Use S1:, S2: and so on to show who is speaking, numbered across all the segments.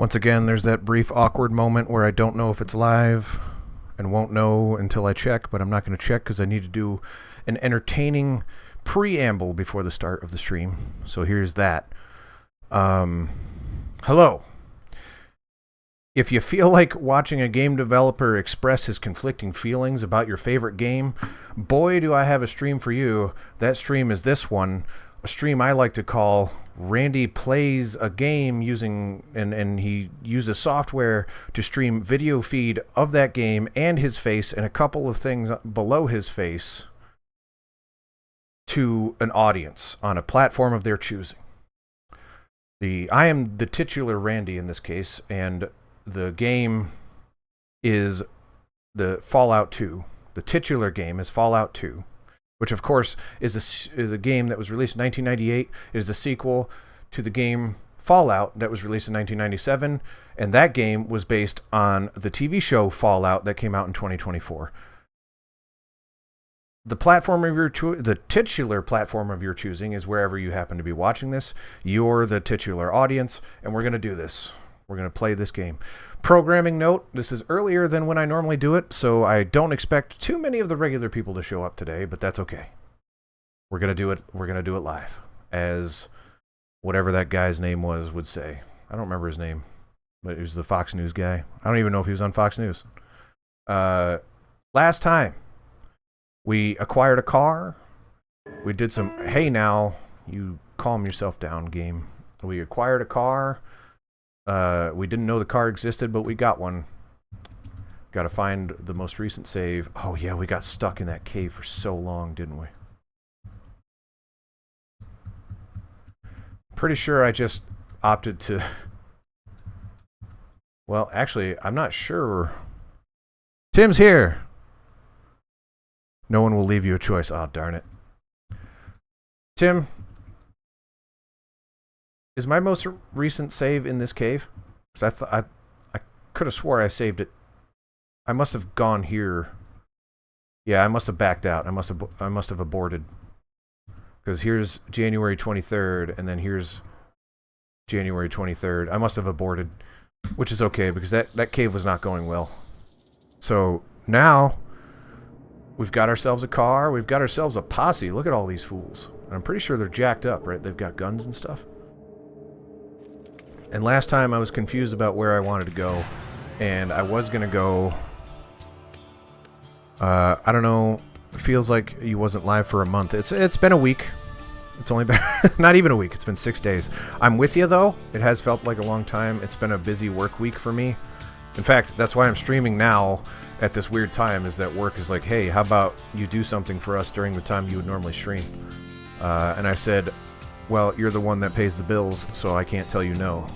S1: Once again, there's that brief awkward moment where I don't know if it's live and won't know until I check, but I'm not going to check because I need to do an entertaining preamble before the start of the stream. So here's that. Hello. If you feel like watching a game developer express his conflicting feelings about your favorite game, boy, do I have a stream for you. That stream is this one, a stream I like to call Randy Plays a Game using, and he uses software to stream video feed of that game and his face and a couple of things below his face to an audience on a platform of their choosing. I am the titular Randy in this case, and the game is the Fallout 2. The titular game is Fallout 2, which of course is a game that was released in 1998. It is a sequel to the game Fallout that was released in 1997, and that game was based on the TV show Fallout that came out in 2024. The platform of the titular platform of your choosing is wherever you happen to be watching this. You're the titular audience, and we're going to do this. We're going to play this game. Programming note, this is earlier than when I normally do it, so I don't expect too many of the regular people to show up today, but that's okay. We're going to do it. We're going to do it live, as whatever that guy's name would say. I don't remember his name, but he was the Fox News guy. I don't even know if he was on Fox News. Last time, we acquired a car. We did some, hey now, you calm yourself down game. We acquired a car. We didn't know the car existed, but we got one. Got to find the most recent save. Oh yeah, we got stuck in that cave for so long, didn't we? Pretty sure I just opted to... Well, actually, I'm not sure. Tim's here. No one will leave you a choice. Oh, darn it. Tim, is my most recent save in this cave? Because I could have swore I saved it. I must have gone here. Yeah, I must have backed out. I must have aborted. Because here's January 23rd, and then here's January 23rd. I must have aborted, which is okay, because that cave was not going well. So now we've got ourselves a car. We've got ourselves a posse. Look at all these fools. And I'm pretty sure they're jacked up, right? They've got guns and stuff. And last time I was confused about where I wanted to go, and I was going to go, I don't know, it feels like he wasn't live for a month. It's been a week. It's only been, not even a week, it's been 6 days. I'm with you though. It has felt like a long time. It's been a busy work week for me. In fact, that's why I'm streaming now at this weird time, is that work is like, hey, how about you do something for us during the time you would normally stream? And I said, well, you're the one that pays the bills, so I can't tell you no.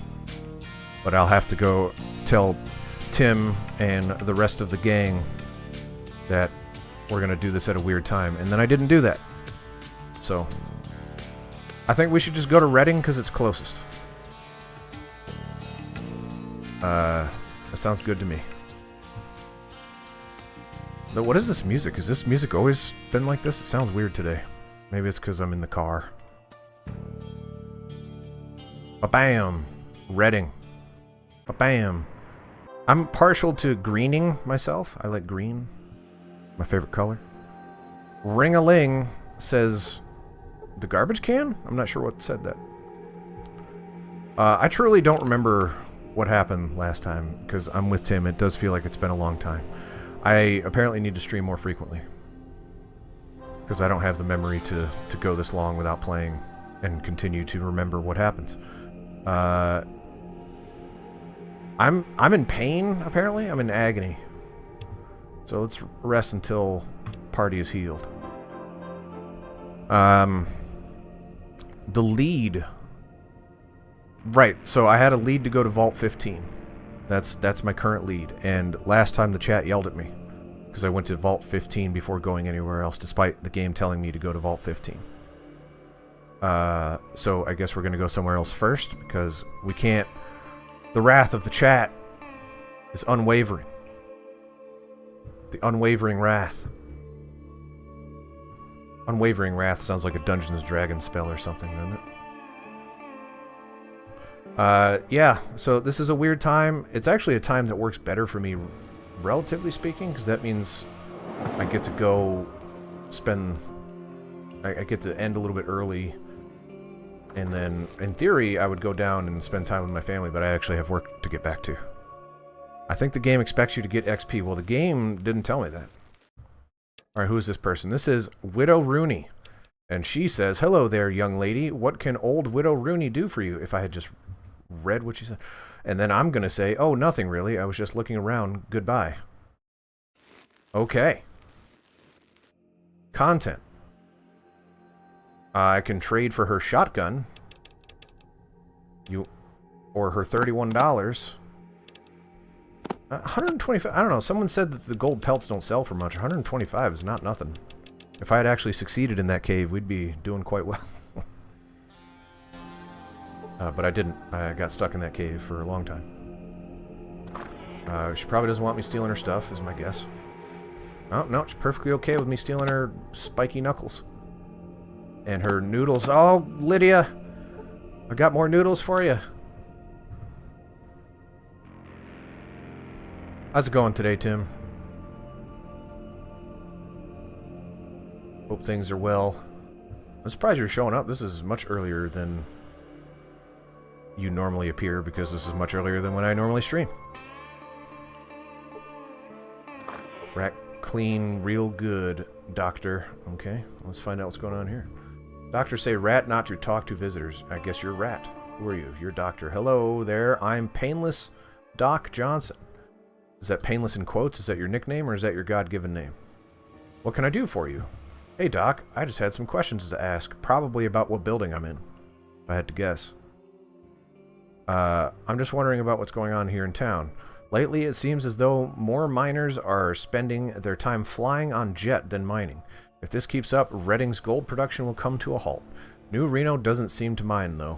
S1: But I'll have to go tell Tim and the rest of the gang that we're going to do this at a weird time. And then I didn't do that. So I think we should just go to Reading because it's closest. That sounds good to me. But what is this music? Has this music always been like this? It sounds weird today. Maybe it's because I'm in the car. Ba-bam! Reading. Ba-bam! I'm partial to greening myself. I like green. My favorite color. Ring-a-ling says... The garbage can? I'm not sure what said that. I truly don't remember what happened last time, because I'm with Tim. It does feel like it's been a long time. I apparently need to stream more frequently, because I don't have the memory to go this long without playing and continue to remember what happens. I'm in pain, apparently. I'm in agony. So let's rest until party is healed. The lead. Right, so I had a lead to go to Vault 15. That's my current lead. And last time the chat yelled at me because I went to Vault 15 before going anywhere else, despite the game telling me to go to Vault 15. So I guess we're going to go somewhere else first, because we can't... The wrath of the chat is unwavering. The unwavering wrath. Unwavering wrath sounds like a Dungeons & Dragons spell or something, doesn't it? Yeah, so this is a weird time. It's actually a time that works better for me, relatively speaking, because that means I get to go spend... I get to end a little bit early, and then, in theory, I would go down and spend time with my family, but I actually have work to get back to. I think the game expects you to get XP. Well, the game didn't tell me that. Alright, who is this person? This is Widow Rooney. And she says, "Hello there, young lady. What can old Widow Rooney do for you?" If I had just read what she said. And then I'm going to say, "Oh, nothing really. I was just looking around. Goodbye." Okay. Content. I can trade for her shotgun. Or her $31. 125. I don't know. Someone said that the gold pelts don't sell for much. 125 is not nothing. If I had actually succeeded in that cave, we'd be doing quite well. But I didn't. I got stuck in that cave for a long time. She probably doesn't want me stealing her stuff, is my guess. Oh, no, she's perfectly okay with me stealing her spiky knuckles. And her noodles. Oh, Lydia! I got more noodles for you. How's it going today, Tim? Hope things are well. I'm surprised you're showing up. This is much earlier than you normally appear, because this is much earlier than when I normally stream. Rat clean, real good, doctor. Okay, let's find out what's going on here. Doctors say rat not to talk to visitors. I guess you're rat. Who are you? You're doctor. Hello there. I'm Painless Doc Johnson. Is that painless in quotes? Is that your nickname, or is that your God-given name? What can I do for you? Hey, Doc. I just had some questions to ask. Probably about what building I'm in, if I had to guess. I'm just wondering about what's going on here in town. Lately, it seems as though more miners are spending their time flying on jet than mining. If this keeps up, Redding's gold production will come to a halt. New Reno doesn't seem to mine, though.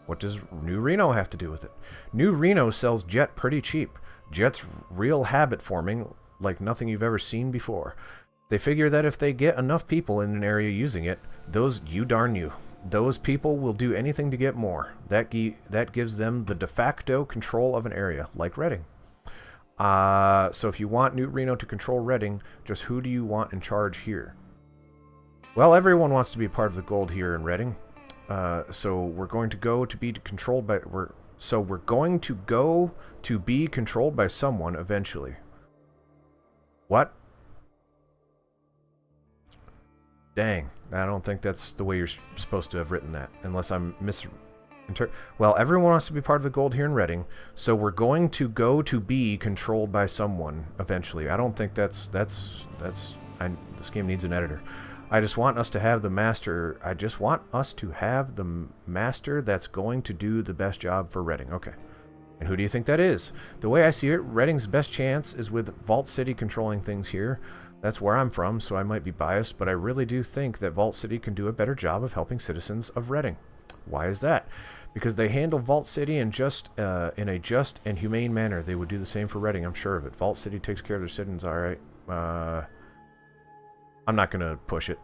S1: What does New Reno have to do with it? New Reno sells jet pretty cheap. Jet's real habit forming, like nothing you've ever seen before. They figure that if they get enough people in an area using it, those people will do anything to get more. That gives them the de facto control of an area, like Redding. So if you want New Reno to control Redding, just who do you want in charge here? Well, everyone wants to be part of the gold here in Redding. So we're going to go to be controlled by... we're going to go to be controlled by someone eventually. What? Dang. I don't think that's the way you're supposed to have written that. Unless I'm well, everyone wants to be part of the gold here in Redding. So we're going to go to be controlled by someone eventually. I don't think this game needs an editor. I just want us to have the master. I just want us to have the master that's going to do the best job for Redding. Okay. And who do you think that is? The way I see it, Redding's best chance is with Vault City controlling things here. That's where I'm from, so I might be biased, but I really do think that Vault City can do a better job of helping citizens of Redding. Why is that? Because they handle Vault City in a just and humane manner. They would do the same for Redding, I'm sure of it. Vault City takes care of their citizens, alright. I'm not going to push it.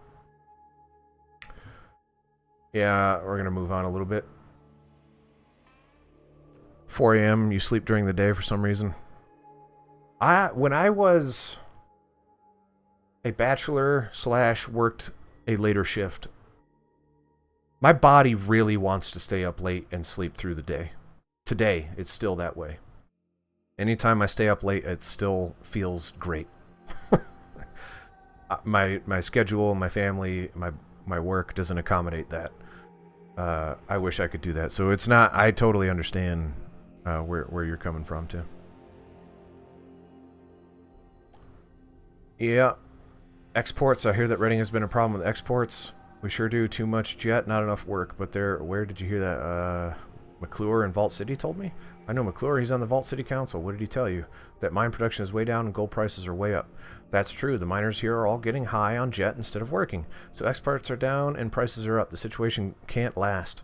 S1: Yeah, we're going to move on a little bit. 4 a.m., you sleep during the day for some reason. When I was a bachelor / worked a later shift, my body really wants to stay up late and sleep through the day. Today, it's still that way. Anytime I stay up late, it still feels great. My schedule, my family, my work doesn't accommodate that. I wish I could do that. So it's not... I totally understand where you're coming from, too. Yeah. Exports. I hear that Redding has been a problem with exports. We sure do. Too much jet, not enough work. But there... Where did you hear that? McClure in Vault City told me? I know McClure. He's on the Vault City Council. What did he tell you? That mine production is way down and gold prices are way up. That's true. The miners here are all getting high on jet instead of working. So exports are down and prices are up. The situation can't last.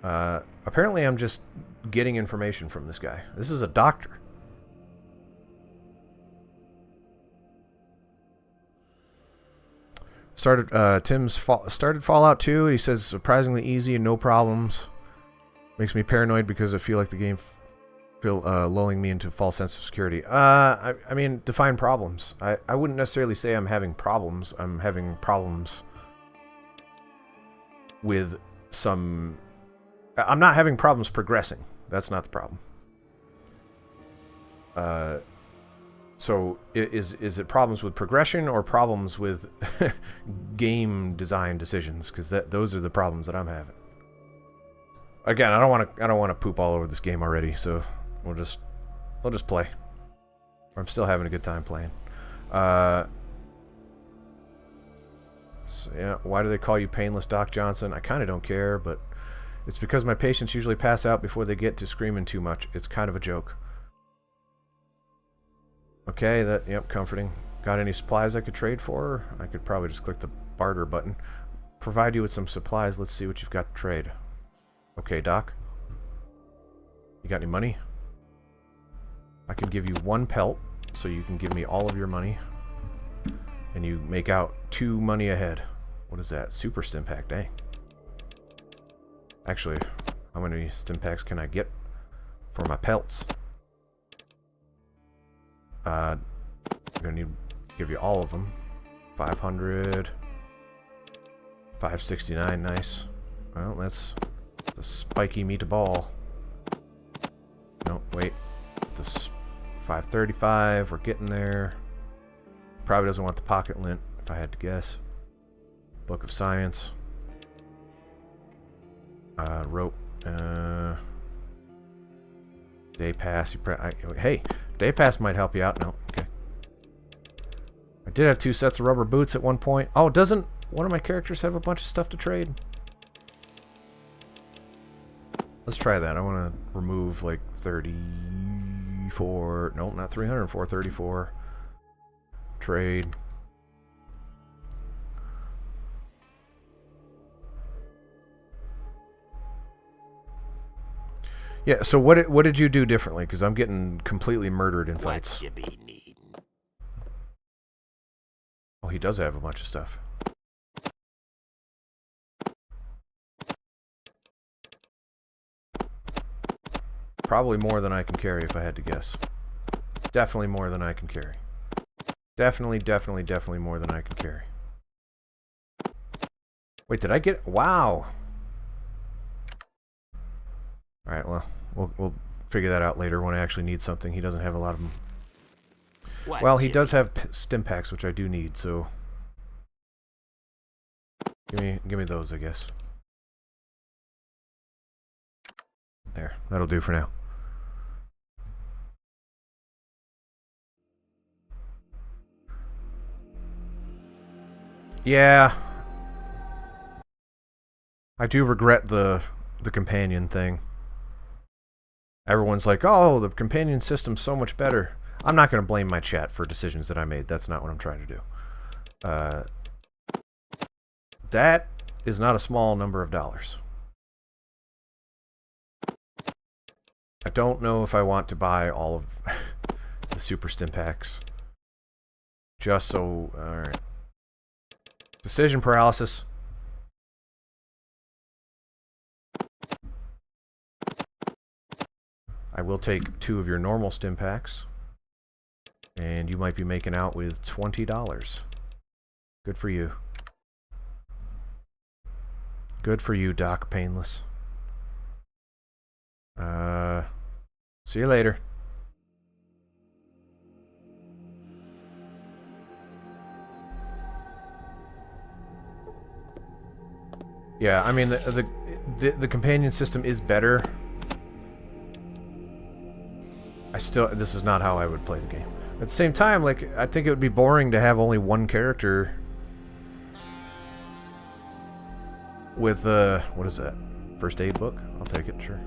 S1: Apparently I'm just getting information from this guy. This is a doctor. Started Fallout 2. He says surprisingly easy and no problems. Makes me paranoid because I feel like the game lulling me into a false sense of security. I mean, define problems. I wouldn't necessarily say I'm having problems. I'm having problems with some... I'm not having problems progressing. That's not the problem. So is it problems with progression or problems with game design decisions? Because those are the problems that I'm having. Again, I don't want to poop all over this game already, so we'll just play. I'm still having a good time playing. So yeah, why do they call you Painless, Doc Johnson? I kind of don't care, but it's because my patients usually pass out before they get to screaming too much. It's kind of a joke. Okay, yep, comforting. Got any supplies I could trade for? I could probably just click the barter button. Provide you with some supplies. Let's see what you've got to trade. Okay, Doc. You got any money? I can give you 1 pelt, so you can give me all of your money. And you make out 2 money ahead. What is that? Super Stimpack, dang. Actually, how many Stimpaks can I get for my pelts? I'm gonna need to give you all of them. 500. 569, nice. Well, that's the spiky meatball. No, wait. This 535, we're getting there. Probably doesn't want the pocket lint, if I had to guess. Book of Science. Rope. Day pass. Hey, day pass might help you out. No, okay. I did have 2 sets of rubber boots at one point. Oh, doesn't one of my characters have a bunch of stuff to trade? Let's try that. I want to remove like 34. Nope, not 304. 34. Trade. Yeah, so what did you do differently? Because I'm getting completely murdered in fights.
S2: What you be needing?
S1: Oh, he does have a bunch of stuff. Probably more than I can carry if I had to guess. Definitely more than I can carry. Definitely more than I can carry. Wait, did I get... Wow! Alright, well, we'll figure that out later when I actually need something. He doesn't have a lot of them. Well, he does have Stimpaks, which I do need, so... Give me those, I guess. There, that'll do for now. Yeah. I do regret the companion thing. Everyone's like, oh, the companion system's so much better. I'm not going to blame my chat for decisions that I made. That's not what I'm trying to do. That is not a small number of dollars. I don't know if I want to buy all of the Super Stimpaks. Just so... Alright. Decision paralysis. I will take 2 of your normal Stimpaks. And you might be making out with $20. Good for you. Good for you, Doc Painless. See you later. Yeah, I mean the companion system is better. This is not how I would play the game. At the same time, like, I think it would be boring to have only one character with what is that? First aid book? I'll take it, sure.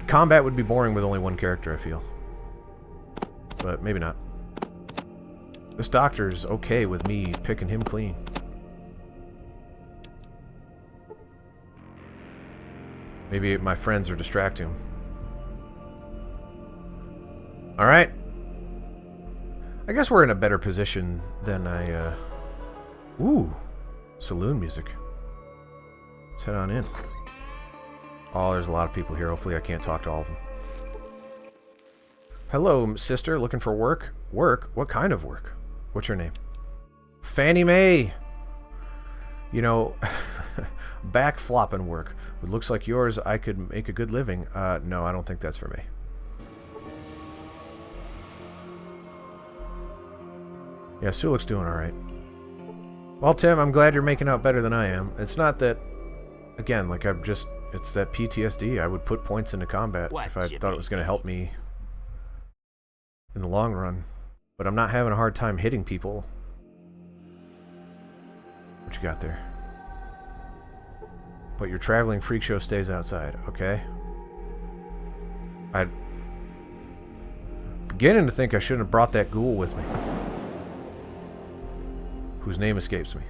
S1: Combat would be boring with only one character, I feel. But maybe not. This doctor's okay with me picking him clean. Maybe my friends are distracting him. Alright. I guess we're in a better position than I, Ooh. Saloon music. Let's head on in. Oh, there's a lot of people here. Hopefully I can't talk to all of them. Hello, sister. Looking for work? Work? What kind of work? What's your name? Fannie Mae! You know, back flopping work. It looks like yours. I could make a good living. No, I don't think that's for me. Yeah, Sulik's doing alright. Well, Tim, I'm glad you're making out better than I am. It's not that, again, like it's that PTSD. I would put points into combat if I thought it was going to help me in the long run. But I'm not having a hard time hitting people. What you got there? But your traveling freak show stays outside, okay? I'm beginning to think I shouldn't have brought that ghoul with me. Whose name escapes me.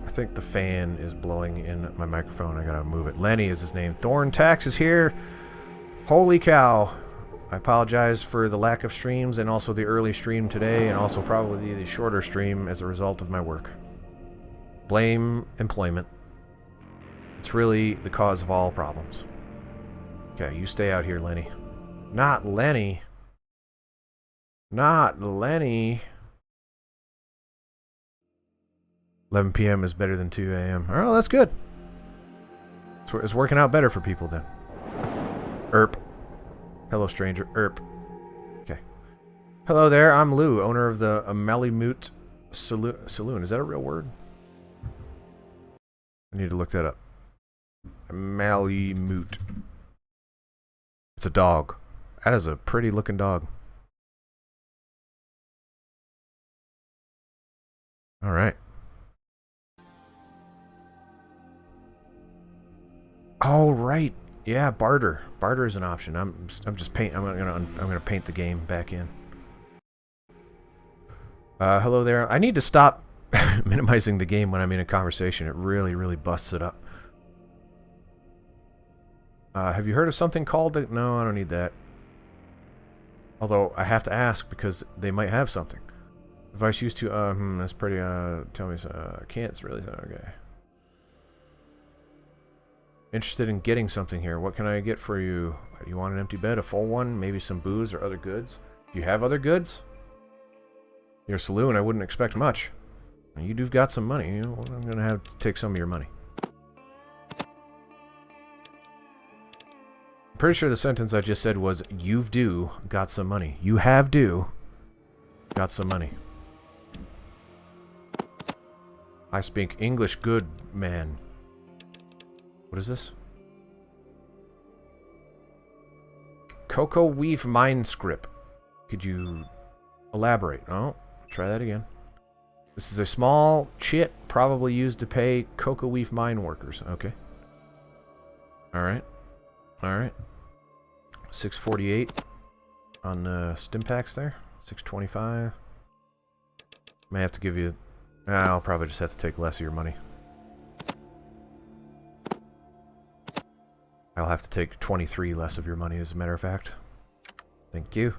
S1: I think the fan is blowing in my microphone. I gotta move it. Lenny is his name. Thorn Tax is here. Holy cow. I apologize for the lack of streams and also the early stream today and also probably the shorter stream as a result of my work. Blame employment. It's really the cause of all problems. Okay, you stay out here, Lenny. Not Lenny. Not Lenny. 11 p.m. is better than 2 a.m. Oh, that's good. It's working out better for people then. Erp. Hello, stranger. Erp. Okay. Hello there. I'm Lou, owner of the Malamute Saloon. Is that a real word? I need to look that up. Malamute. It's a dog. That is a pretty looking dog. All right. Oh right, yeah, barter. Barter is an option. I'm just paint. I'm gonna paint the game back in. Hello there. I need to stop minimizing the game when I'm in a conversation. It really busts it up. Have you heard of something called? No, I don't need that. Although I have to ask because they might have something. Advice used to, that's pretty, tell me, I can't, it's really, okay. Interested in getting something here. What can I get for you? You want an empty bed, a full one, maybe some booze or other goods? Do you have other goods? Your saloon, I wouldn't expect much. You do got some money, you know, I'm gonna have to take some of your money. I'm pretty sure the sentence I just said was, you've got some money. You have got some money. I speak English good, man. What is this? Cocoa Weave Mine Script. Could you elaborate? Oh, try that again. This is a small chit probably used to pay cocoa weave mine workers. Okay. Alright. Alright. 648 on the stim packs there. 625. May have to give you... I'll probably just have to take less of your money. I'll have to take 23 less of your money, as a matter of fact. Thank you.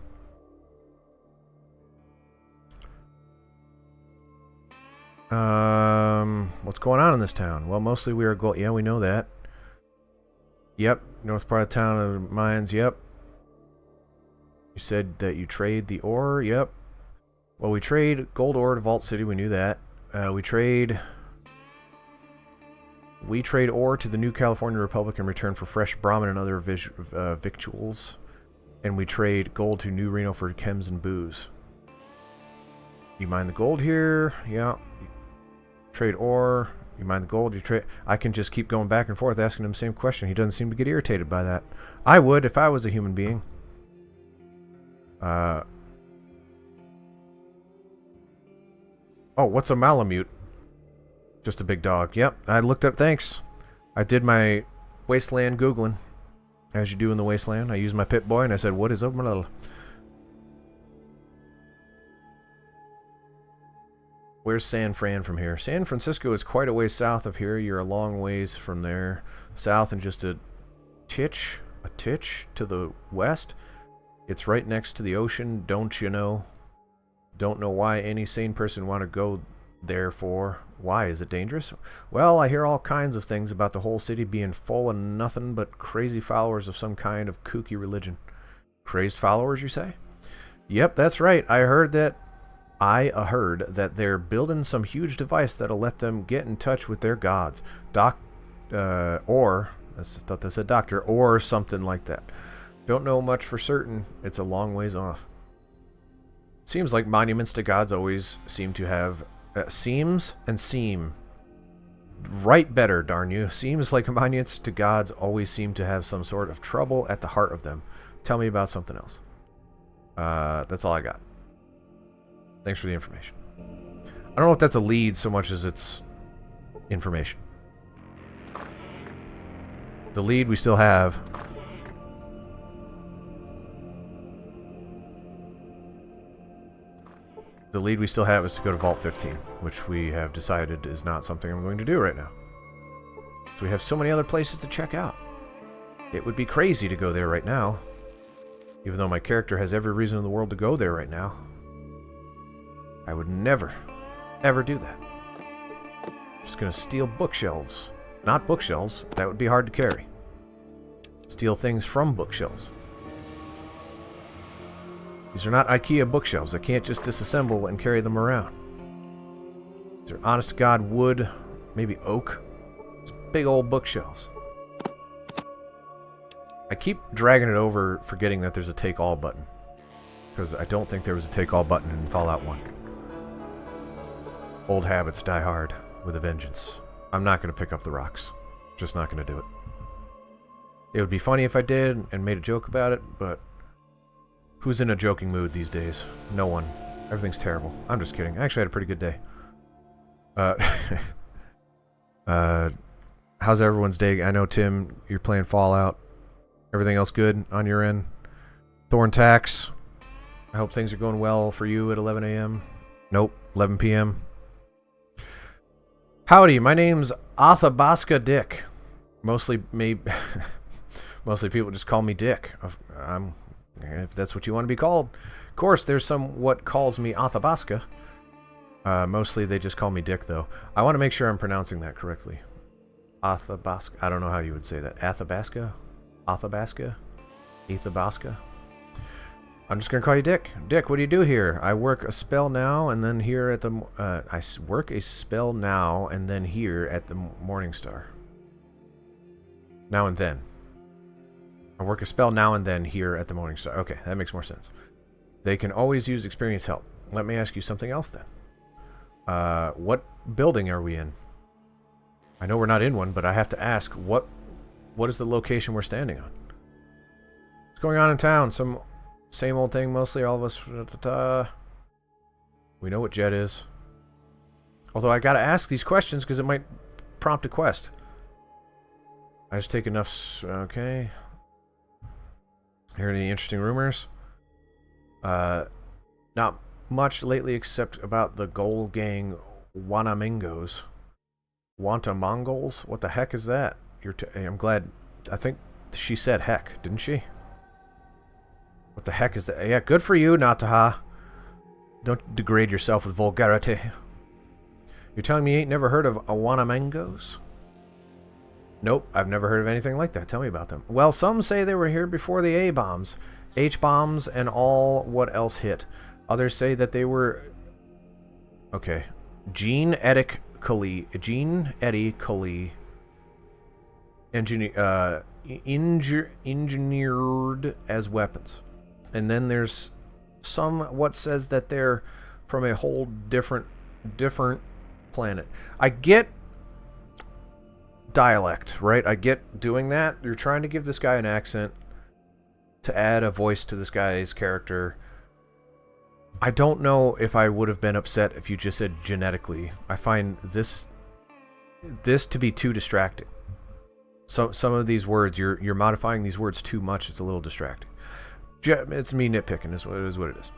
S1: What's going on in this town? Well, mostly we are yeah, we know that. Yep, north part of town of mines, yep. You said that you trade the ore, yep. Well, we trade gold ore to Vault City, we knew that. We trade ore to the New California Republic in return for fresh Brahmin and other victuals. And we trade gold to New Reno for chems and booze. You mine the gold here, yeah. Trade ore, you mine the gold, you trade... I can just keep going back and forth asking him the same question. He doesn't seem to get irritated by that. I would if I was a human being. Oh, what's a Malamute? Just a big dog. Yep, I looked up, thanks. I did my wasteland Googling. As you do in the wasteland. I used my pit boy and I said, what is up, my little... Where's San Fran from here? San Francisco is quite a ways south of here. You're a long ways from there. South and just a titch to the west. It's right next to the ocean, don't you know? Don't know why any sane person want to go Therefore, why? Is it dangerous? Well, I hear all kinds of things about the whole city being full of nothing but crazy followers of some kind of kooky religion. Crazed followers, you say? Yep, that's right. I heard that they're building some huge device that'll let them get in touch with their gods. Or, I thought they said doctor, or something like that. Don't know much for certain. It's a long ways off. Seems like monuments to gods always seem to have... seems and seem. Write better, darn you. Seems like monuments to gods always seem to have some sort of trouble at the heart of them. Tell me about something else. That's all I got. Thanks for the information. I don't know if that's a lead so much as it's information. The lead we still have. The lead we still have is to go to Vault 15, which we have decided is not something I'm going to do right now. So we have so many other places to check out. It would be crazy to go there right now. Even though my character has every reason in the world to go there right now. I would never, ever do that. Just gonna steal bookshelves. Not bookshelves. That would be hard to carry. Steal things from bookshelves. These are not IKEA bookshelves. I can't just disassemble and carry them around. These are honest to God wood, maybe oak. It's big old bookshelves. I keep dragging it over, forgetting that there's a take all button. Because I don't think there was a take all button in Fallout 1. Old habits die hard with a vengeance. I'm not going to pick up the rocks. Just not going to do it. It would be funny if I did and made a joke about it, but who's in a joking mood these days? No one. Everything's terrible. I'm just kidding. I actually had a pretty good day. How's everyone's day? I know, Tim, you're playing Fallout. Everything else good on your end? Thorn Tax. I hope things are going well for you at 11 a.m. Nope, 11 p.m. Howdy, my name's Athabasca Dick. Mostly people just call me Dick. If that's what you want to be called. Of course, there's some what calls me Athabasca. Mostly they just call me Dick, though. I want to make sure I'm pronouncing that correctly. Athabasca. I don't know how you would say that. Athabasca? Athabasca? Athabasca? I'm just gonna call you Dick. Dick, what do you do here? I work a spell now and then here at the... work a spell now and then here at the Morning Star. Now and then. I work a spell now and then here at the Morning Star. Okay, that makes more sense. They can always use experience help. Let me ask you something else then. What building are we in? I know we're not in one, but I have to ask, what is the location we're standing on? What's going on in town? Some same old thing, mostly all of us. We know what Jet is. Although I gotta ask these questions because it might prompt a quest. I just take enough... Okay. Hear any interesting rumors? Not much lately except about the Gold Gang Wanamingos. Wantamongols? What the heck is that? I'm glad... I think she said heck, didn't she? What the heck is that? Yeah, good for you, Nataha. Don't degrade yourself with vulgarity. You're telling me you ain't never heard of Awanamangos? Nope, I've never heard of anything like that. Tell me about them. Well, some say they were here before the A-bombs, H-bombs, and all what else hit. Others say that they were... Okay. Genetically engineered as weapons. And then there's some what says that they're from a whole different planet. I get dialect, right? I get doing that. You're trying to give this guy an accent to add a voice to this guy's character. I don't know if I would have been upset if you just said genetically. I find this to be too distracting. So some of these words, you're modifying these words too much. It's a little distracting. It's me nitpicking is what it is.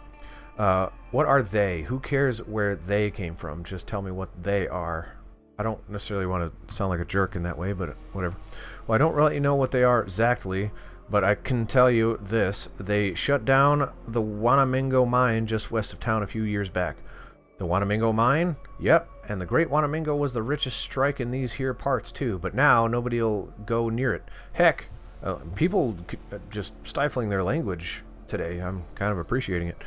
S1: What are they? Who cares where they came from? Just tell me what they are. I don't necessarily want to sound like a jerk in that way, but whatever. Well, I don't really know what they are exactly, but I can tell you this. They shut down the Wanamingo mine just west of town a few years back. The Wanamingo mine? Yep, and the Great Wanamingo was the richest strike in these here parts too, but now nobody'll go near it. Heck, people just stifling their language today. I'm kind of appreciating it.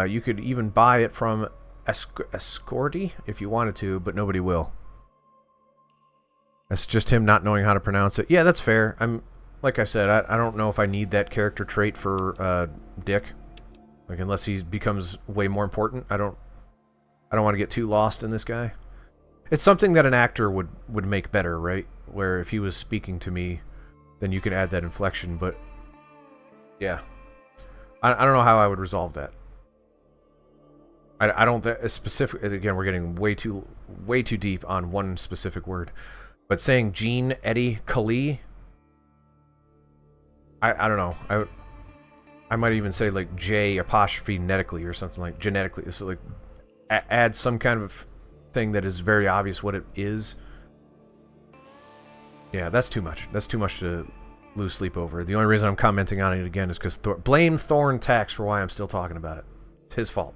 S1: You could even buy it from Escorti if you wanted to, but nobody will. That's just him not knowing how to pronounce it. Yeah, that's fair. Like I said, I don't know if I need that character trait for Dick. Like, unless he becomes way more important. I don't want to get too lost in this guy. It's something that an actor would make better, right? Where if he was speaking to me, then you can add that inflection. But yeah, I don't know how I would resolve that. I don't specific. Again, we're getting way too deep on one specific word. But saying Gene, Eddie, Kali, I don't know. I might even say like J apostrophe netically or something like genetically. So like add some kind of thing that is very obvious what it is. Yeah, that's too much. That's too much to lose sleep over. The only reason I'm commenting on it again is because blame Thorn Tax for why I'm still talking about it. It's his fault.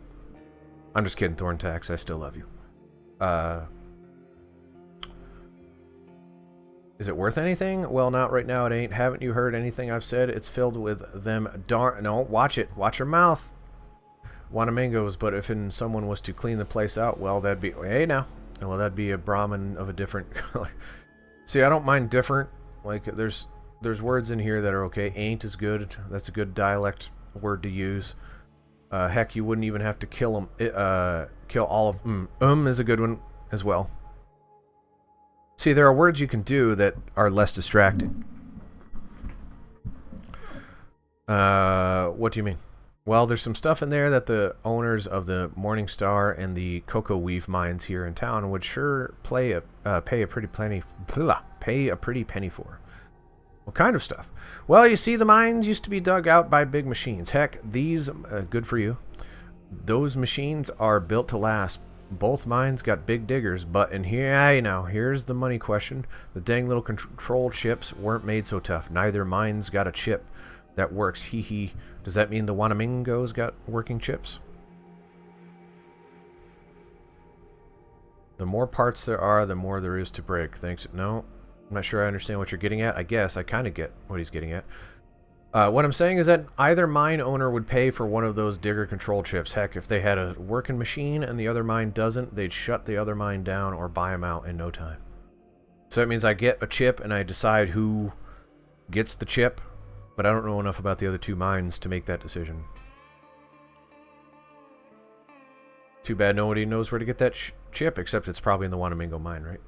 S1: I'm just kidding, Thorn Tax. I still love you. Is it worth anything? Well, not right now. It ain't. Haven't you heard anything I've said? It's filled with them No, watch it. Watch your mouth. Wanamingos, but if someone was to clean the place out, well, that'd be... Hey, now. Well, that'd be a Brahmin of a different... See, I don't mind different. Like, there's words in here that are okay. Ain't is good. That's a good dialect word to use. Heck, you wouldn't even have to kill them. Kill all of them. Is a good one as well. See, there are words you can do that are less distracting. What do you mean? Well, there's some stuff in there that the owners of the Morning Star and the Cocoa Weave mines here in town would sure pay a pretty penny for. What kind of stuff? Well, you see, the mines used to be dug out by big machines. Heck, these, good for you, those machines are built to last. Both mines got big diggers, but in here, here's the money question. The dang little control chips weren't made so tough. Neither mines got a chip that works. Hee hee. Does that mean the Wanamingos got working chips? The more parts there are, the more there is to break. Thanks. No, I'm not sure I understand what you're getting at. I guess I kind of get what he's getting at. What I'm saying is that either mine owner would pay for one of those digger control chips. Heck, if they had a working machine and the other mine doesn't, they'd shut the other mine down or buy them out in no time. So that means I get a chip and I decide who gets the chip, but I don't know enough about the other two mines to make that decision. Too bad nobody knows where to get that chip, except it's probably in the Wanamingo mine, right?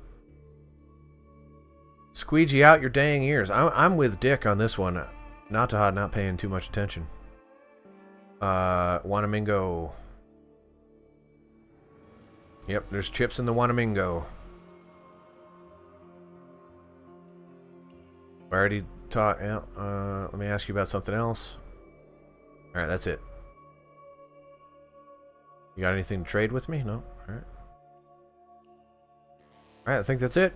S1: Squeegee out your dang ears. I'm with Dick on this one. Nataha not paying too much attention. Wanamingo. Yep, there's chips in the Wanamingo. I already taught. Yeah, let me ask you about something else. Alright, that's it. You got anything to trade with me? No? Alright. Alright, I think that's it.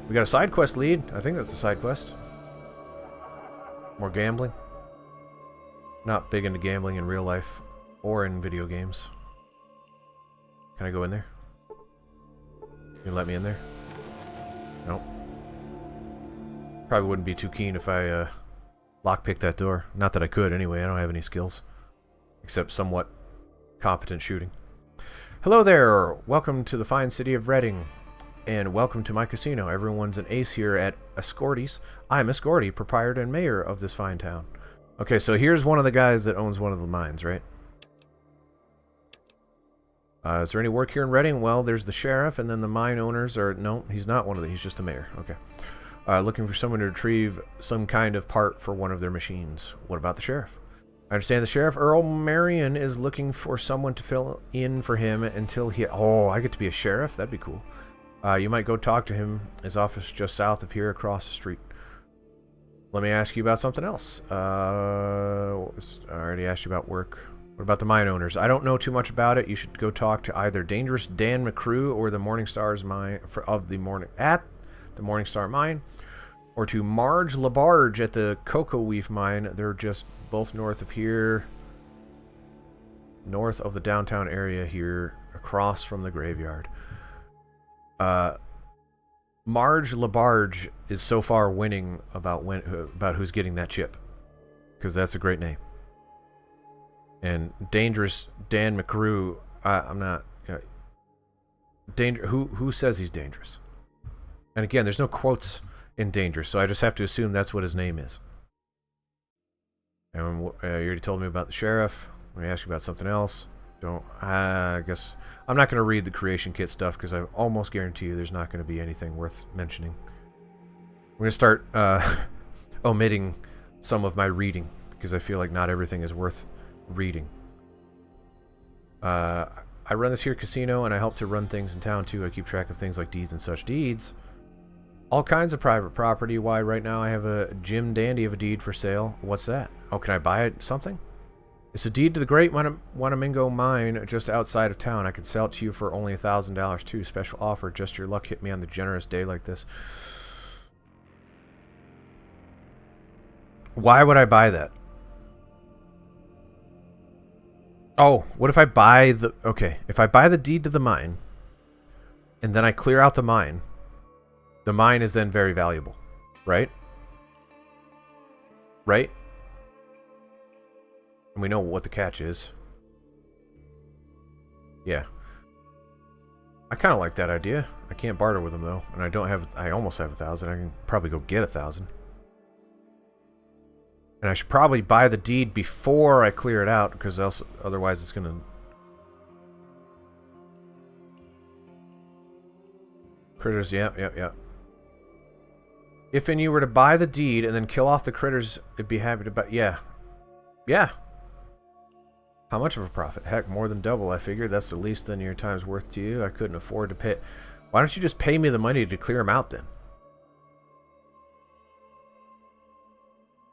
S1: We got a side quest lead. I think that's a side quest. More gambling. Not big into gambling in real life or in video games. Can I go in there? You let me in there? Nope. Probably wouldn't be too keen if I lockpick that door. Not that I could anyway. I don't have any skills. Except somewhat competent shooting. Hello there. Welcome to the fine city of Reading. And welcome to my casino. Everyone's an ace here at Escorti's. I'm Escorti, proprietor and mayor of this fine town. Okay, so here's one of the guys that owns one of the mines, right? Is there any work here in Reading? Well, there's the sheriff, and then the mine owners are... No, he's not one of them. He's just a mayor. Okay. Looking for someone to retrieve some kind of part for one of their machines. What about the sheriff? I understand the sheriff, Earl Marion, is looking for someone to fill in for him until he... Oh, I get to be a sheriff? That'd be cool. You might go talk to him. His office just south of here across the street. Let me ask you about something else. I already asked you about work. What about the mine owners? I don't know too much about it. You should go talk to either Dangerous Dan McCrew or the Morningstar's mine at the Morningstar mine, or to Marge LaBarge at the Cocoa Weave mine. They're just both north of here. north of the downtown area here, across from the graveyard. Marge LaBarge is so far winning about who's getting that chip, because that's a great name. And Dangerous Dan McGrew, I'm not who says he's dangerous? And again, there's no quotes in Dangerous, so I just have to assume that's what his name is. And you already told me about the sheriff. Let me ask you about something else. I guess I'm not going to read the creation kit stuff because I almost guarantee you there's not going to be anything worth mentioning. We're going to start omitting some of my reading because I feel like not everything is worth reading. I run this here casino and I help to run things in town too. I keep track of things like deeds and such. Deeds? All kinds of private property. Why, right now I have a Jim Dandy of a deed for sale. What's that? Oh, can I buy something? It's a deed to the Great Wanamingo Mine just outside of town. I could sell it to you for only $1,000 too. Special offer. Just your luck hit me on the generous day like this. Why would I buy that? Oh, what if I buy the... Okay, if I buy the deed to the mine, and then I clear out the mine is then very valuable, right? Right? And we know what the catch is. Yeah. I kind of like that idea. I can't barter with them though, and I almost have 1,000. I can probably go get 1,000. And I should probably buy the deed before I clear it out, because otherwise it's gonna... Critters, yep. If and you were to buy the deed and then kill off the critters, it'd be happy to buy... Yeah. How much of a profit? Heck, more than double, I figured. That's the least than your time's worth to you. I couldn't afford to pay... Why don't you just pay me the money to clear them out then?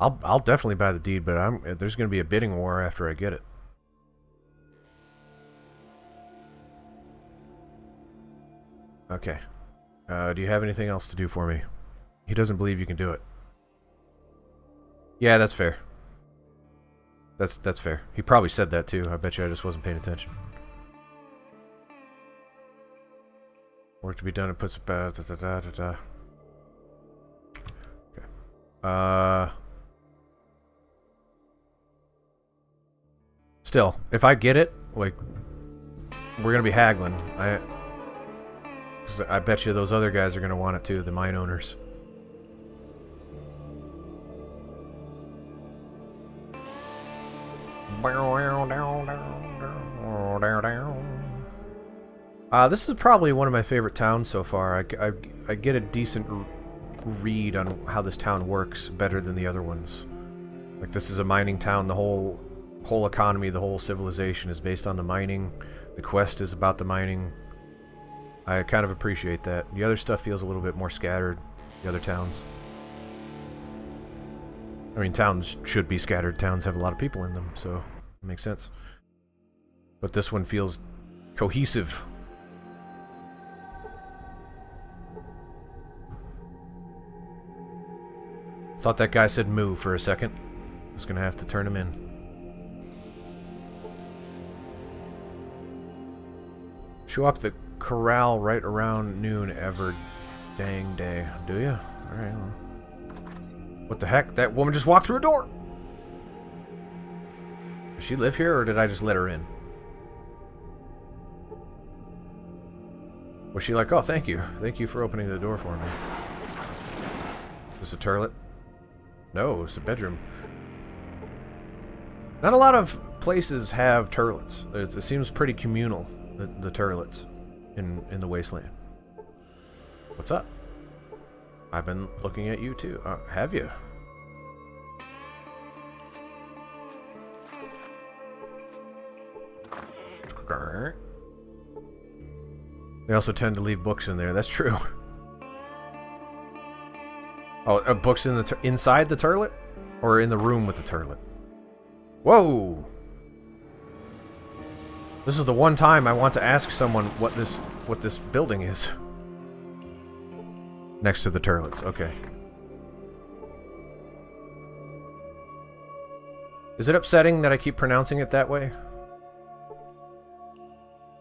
S1: I'll definitely buy the deed, but there's going to be a bidding war after I get it. Okay. Do you have anything else to do for me? He doesn't believe you can do it. Yeah, that's fair. That's fair. He probably said that too. I bet you I just wasn't paying attention. Work to be done and puts it back. Okay. Still, if I get it, like, we're gonna be haggling. I bet you those other guys are gonna want it too, the mine owners. This is probably one of my favorite towns so far. I get a decent read on how this town works better than the other ones. Like, this is a mining town. The whole economy, the whole civilization is based on the mining. The quest is about the mining. I kind of appreciate that. The other stuff feels a little bit more scattered, the other towns. I mean, towns should be scattered. Towns have a lot of people in them, so it makes sense. But this one feels cohesive. Thought that guy said moo for a second. I was gonna have to turn him in. Show up the corral right around noon every dang day. Do you? Alright, well. What the heck? That woman just walked through a door! Does she live here, or did I just let her in? Was she like, oh, thank you. Thank you for opening the door for me. Is this a turlet? No, it's a bedroom. Not a lot of places have turlets. It seems pretty communal, the turlets in the wasteland. What's up? I've been looking at you too. Have you? They also tend to leave books in there. That's true. Oh, books in the inside the turlet, or in the room with the turlet? Whoa! This is the one time I want to ask someone what this building is. Next to the turlets. Okay. Is it upsetting that I keep pronouncing it that way?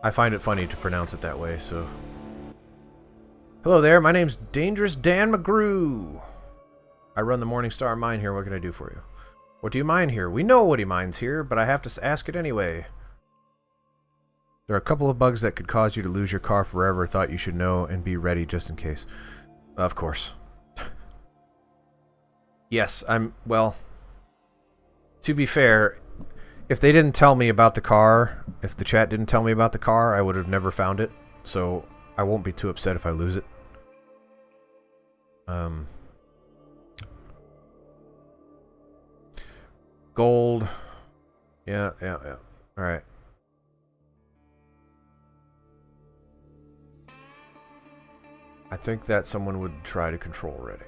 S1: I find it funny to pronounce it that way, so... Hello there, my name's Dangerous Dan McGrew. I run the Morningstar mine here. What can I do for you? What do you mine here? We know what he mines here, but I have to ask it anyway. There are a couple of bugs that could cause you to lose your car forever. Thought you should know and be ready just in case. Of course. Yes, well, to be fair, if they didn't tell me about the car, if the chat didn't tell me about the car, I would have never found it. So I won't be too upset if I lose it. Gold. Yeah. Alright. I think that someone would try to control Reading.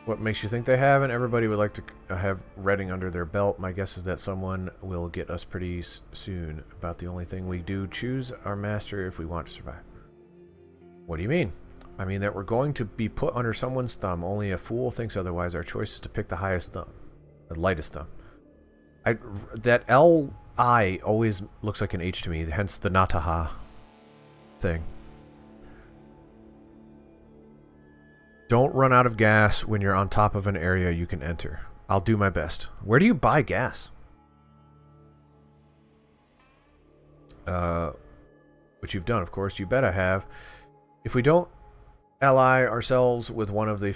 S1: What makes you think they haven't? Everybody would like to have Reading under their belt. My guess is that someone will get us pretty soon. About the only thing we do, choose our master if we want to survive. What do you mean? I mean that we're going to be put under someone's thumb. Only a fool thinks otherwise. Our choice is to pick the highest thumb. The lightest thumb. That L-I always looks like an H to me, hence the Nataha thing. Don't run out of gas when you're on top of an area you can enter. I'll do my best. Where do you buy gas? Which you've done, of course. You bet I have. If we don't ally ourselves with one of the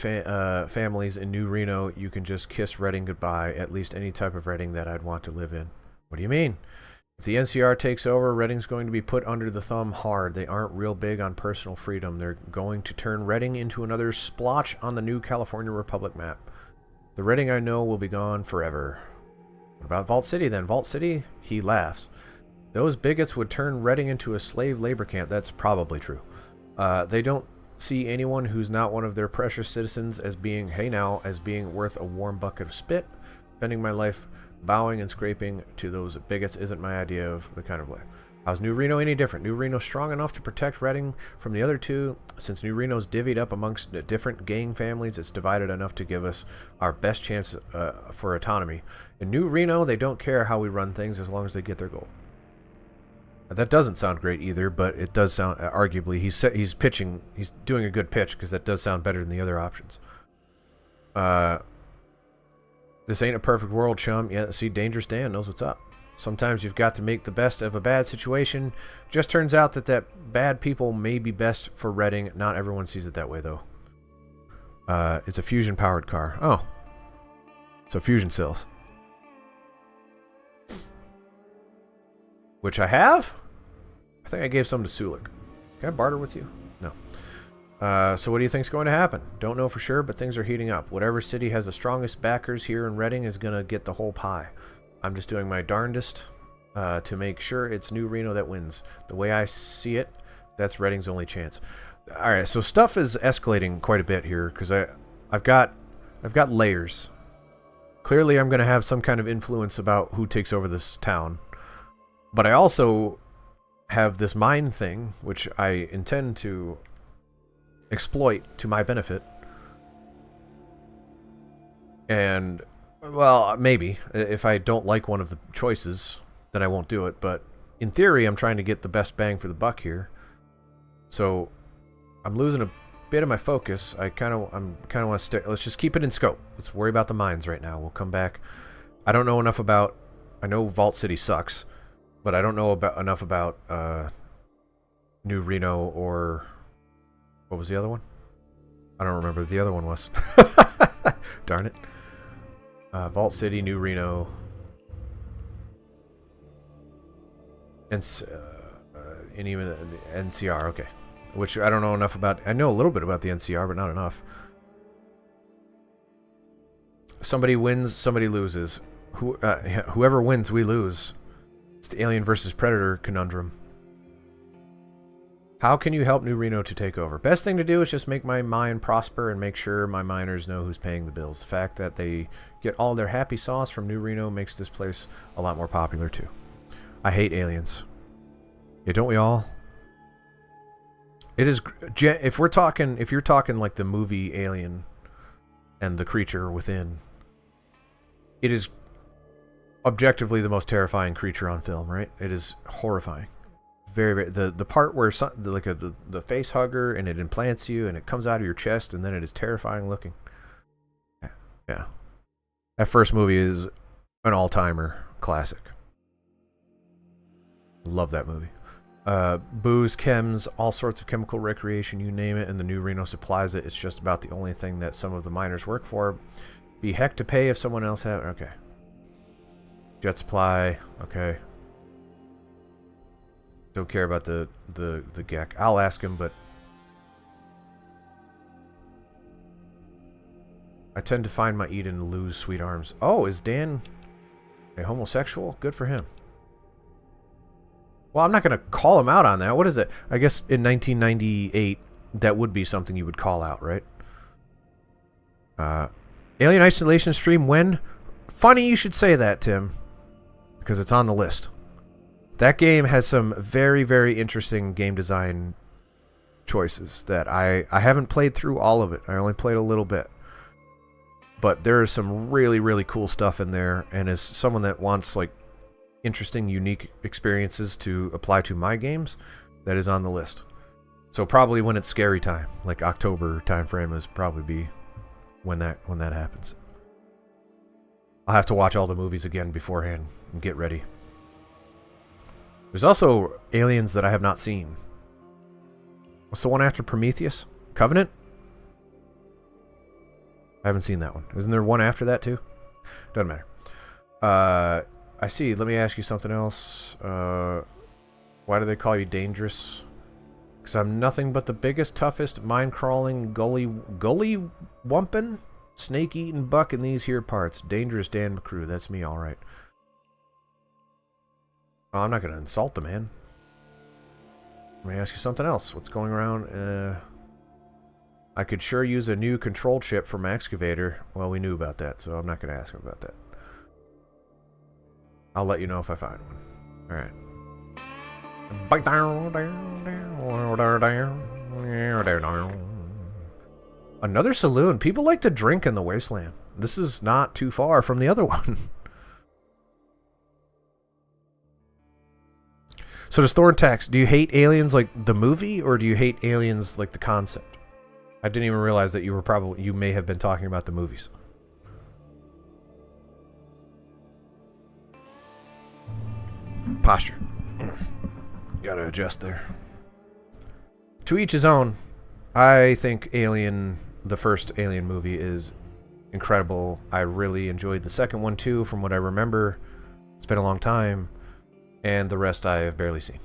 S1: families in New Reno, you can just kiss Reading goodbye. At least any type of Reading that I'd want to live in. What do you mean? If the NCR takes over, Reading's going to be put under the thumb hard. They aren't real big on personal freedom. They're going to turn Reading into another splotch on the new California Republic map. The Reading I know will be gone forever. What about Vault City then? Vault City? He laughs. Those bigots would turn Reading into a slave labor camp. That's probably true. They don't see anyone who's not one of their precious citizens as being, hey now, as being worth a warm bucket of spit. Spending my life bowing and scraping to those bigots isn't my idea of the kind of life. How's New Reno any different? New Reno's strong enough to protect Reading from the other two. Since New Reno's divvied up amongst different gang families, it's divided enough to give us our best chance for autonomy. In New Reno, they don't care how we run things as long as they get their goal. That doesn't sound great either, but it does sound, arguably, he's pitching, he's doing a good pitch, because that does sound better than the other options. This ain't a perfect world, chum. Yeah, see, Dangerous Dan knows what's up. Sometimes you've got to make the best of a bad situation. Just turns out that bad people may be best for Reading. Not everyone sees it that way, though. It's a fusion-powered car. Oh. So fusion cells. Which I have? I think I gave some to Sulik. Can I barter with you? No. So what do you think's going to happen? Don't know for sure, but things are heating up. Whatever city has the strongest backers here in Reading is going to get the whole pie. I'm just doing my darndest to make sure it's New Reno that wins. The way I see it, that's Reading's only chance. Alright, so stuff is escalating quite a bit here, because I've got layers. Clearly I'm going to have some kind of influence about who takes over this town. But I also have this mine thing, which I intend to exploit to my benefit. And, well, maybe. If I don't like one of the choices, then I won't do it. But in theory, I'm trying to get the best bang for the buck here. So I'm losing a bit of my focus. I kind of want to stick. Let's just keep it in scope. Let's worry about the mines right now. We'll come back. I don't know enough about... I know Vault City sucks. But I don't know enough about New Reno or... What was the other one? I don't remember what the other one was. Darn it. Vault City, New Reno. And even NCR, okay. Which I don't know enough about. I know a little bit about the NCR, but not enough. Somebody wins, somebody loses. Whoever wins, we lose. It's the Alien versus Predator conundrum. How can you help New Reno to take over? Best thing to do is just make my mine prosper and make sure my miners know who's paying the bills. The fact that they get all their happy sauce from New Reno makes this place a lot more popular too. I hate aliens. Yeah, don't we all? It is, if you're talking like the movie Alien, and the creature within. It is objectively the most terrifying creature on film, right? It is horrifying. Very, very the part where the face hugger and it implants you and it comes out of your chest and then it is terrifying looking. Yeah. That first movie is an all-timer classic. Love that movie. Booze, chems, all sorts of chemical recreation, you name it, and the new Reno supplies it. It's just about the only thing that some of the miners work for. Be heck to pay if someone else had. Okay. Jet supply. Okay. Don't care about the Gek. I'll ask him, but I tend to find my eat and lose sweet arms. Oh, is Dan a homosexual? Good for him. Well, I'm not going to call him out on that. What is it? I guess in 1998, that would be something you would call out, right? Alien Isolation stream when? Funny you should say that, Tim, because it's on the list. That game has some very, very interesting game design choices that I haven't played through all of it. I only played a little bit. But there is some really, really cool stuff in there, and as someone that wants like interesting, unique experiences to apply to my games, that is on the list. So probably when it's scary time, like October time frame is probably be when that happens. I'll have to watch all the movies again beforehand and get ready. There's also aliens that I have not seen. What's the one after Prometheus? Covenant? I haven't seen that one. Isn't there one after that too? Doesn't matter. I see. Let me ask you something else. Why do they call you dangerous? Because I'm nothing but the biggest, toughest, mind-crawling, gully-wumpin', snake-eating buck in these here parts. Dangerous Dan McCrew. That's me, all right. Oh, I'm not going to insult the man. Let me ask you something else. What's going around? I could sure use a new control chip for my excavator. Well, we knew about that, so I'm not going to ask him about that. I'll let you know if I find one. Alright. Another saloon. People like to drink in the wasteland. This is not too far from the other one. So does Thorn Tax, do you hate aliens like the movie, or do you hate aliens like the concept? I didn't even realize that you may have been talking about the movies. Posture. Gotta adjust there. To each his own. I think Alien, the first Alien movie, is incredible. I really enjoyed the second one too, from what I remember. It's been a long time. And the rest I have barely seen.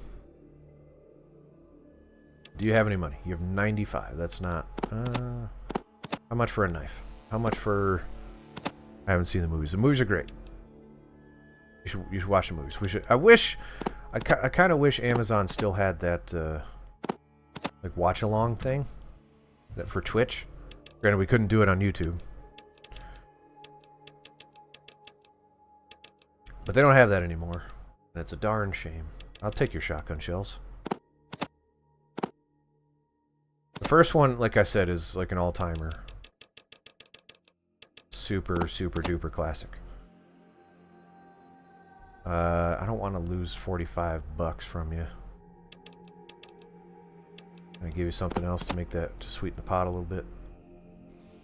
S1: Do you have any money? You have 95. That's not... how much for a knife? How much for... I haven't seen the movies. The movies are great. You should watch the movies. I kind of wish Amazon still had that like watch along thing that for Twitch. Granted, we couldn't do it on YouTube, but they don't have that anymore, and it's a darn shame. I'll take your shotgun shells. The first one, like I said, is like an all-timer. Super, super duper classic. I don't want to lose $45 from you. Can I give you something else to make that, to sweeten the pot a little bit?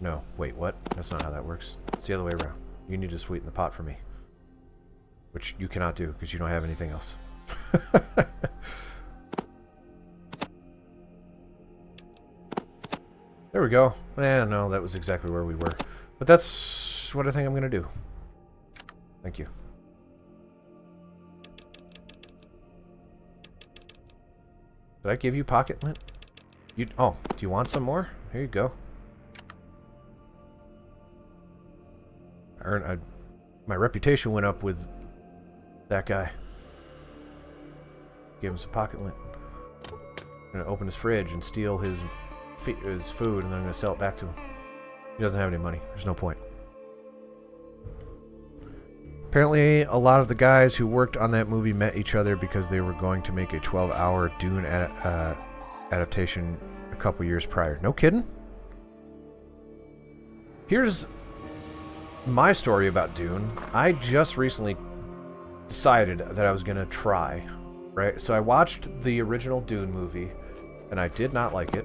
S1: No, wait, what? That's not how that works. It's the other way around. You need to sweeten the pot for me. Which you cannot do, because you don't have anything else. There we go. No, that was exactly where we were. But that's what I think I'm going to do. Thank you. Did I give you pocket lint? Oh, do you want some more? Here you go. My reputation went up with that guy. Give him some pocket lint. I'm gonna open his fridge and steal his food, and then I'm gonna sell it back to him. He doesn't have any money. There's no point. Apparently, a lot of the guys who worked on that movie met each other because they were going to make a 12-hour Dune adaptation a couple years prior. No kidding? Here's my story about Dune. I just recently decided that I was going to try, right? So I watched the original Dune movie, and I did not like it.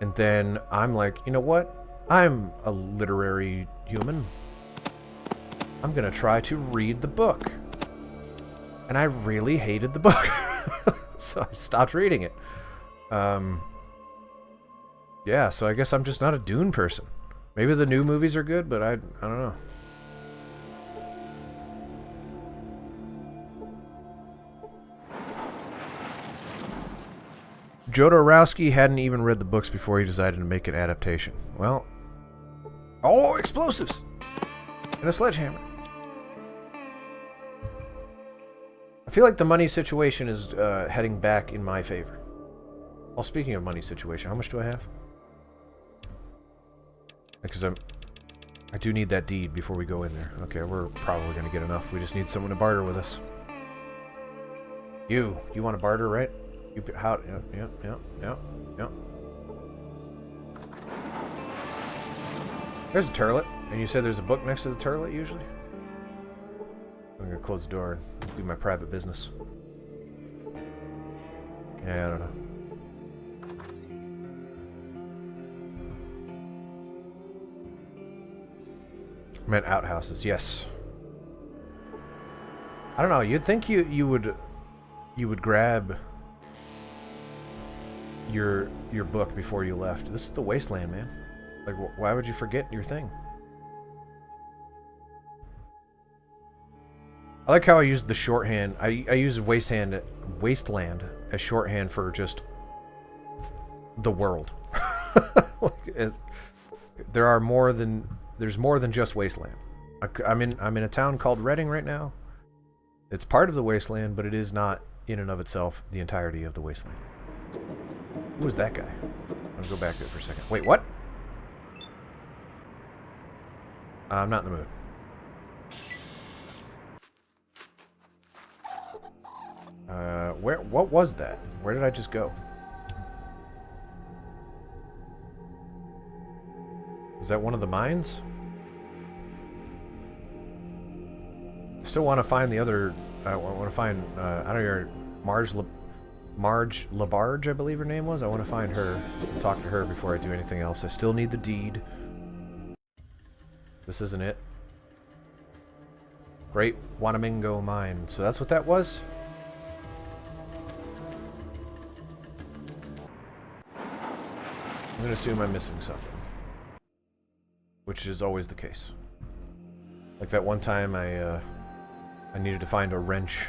S1: And then I'm like, you know what? I'm a literary human. I'm going to try to read the book. And I really hated the book. So I stopped reading it. Yeah, so I guess I'm just not a Dune person. Maybe the new movies are good, but I don't know. Jodorowsky hadn't even read the books before he decided to make an adaptation. Well, oh, explosives! And a sledgehammer. I feel like the money situation is heading back in my favor. Well, speaking of money situation, how much do I have? Because I do need that deed before we go in there. Okay, we're probably going to get enough. We just need someone to barter with us. You want to barter, right? You how? Yeah. There's a turlet, and you said there's a book next to the turlet usually. I'm gonna close the door and do my private business. Yeah, I don't know. I meant outhouses, yes. I don't know. You'd think you would grab your book before you left. This is the wasteland, man. Like, why would you forget your thing? I like how I used the shorthand. I use wasteland as shorthand for just the world. There's more than just wasteland. I'm in a town called Reading right now. It's part of the wasteland, but it is not in and of itself the entirety of the wasteland. Who is that guy? I'm gonna go back there for a second. Wait, what? I'm not in the mood. What was that? Where did I just go? Is that one of the mines? I still want to find the other. I want to find. I don't know. Marge Labarge, I believe her name was. I want to find her and talk to her before I do anything else. I still need the deed. This isn't it. Great Wanamingo Mine. So that's what that was? I'm going to assume I'm missing something. Which is always the case. Like that one time I needed to find a wrench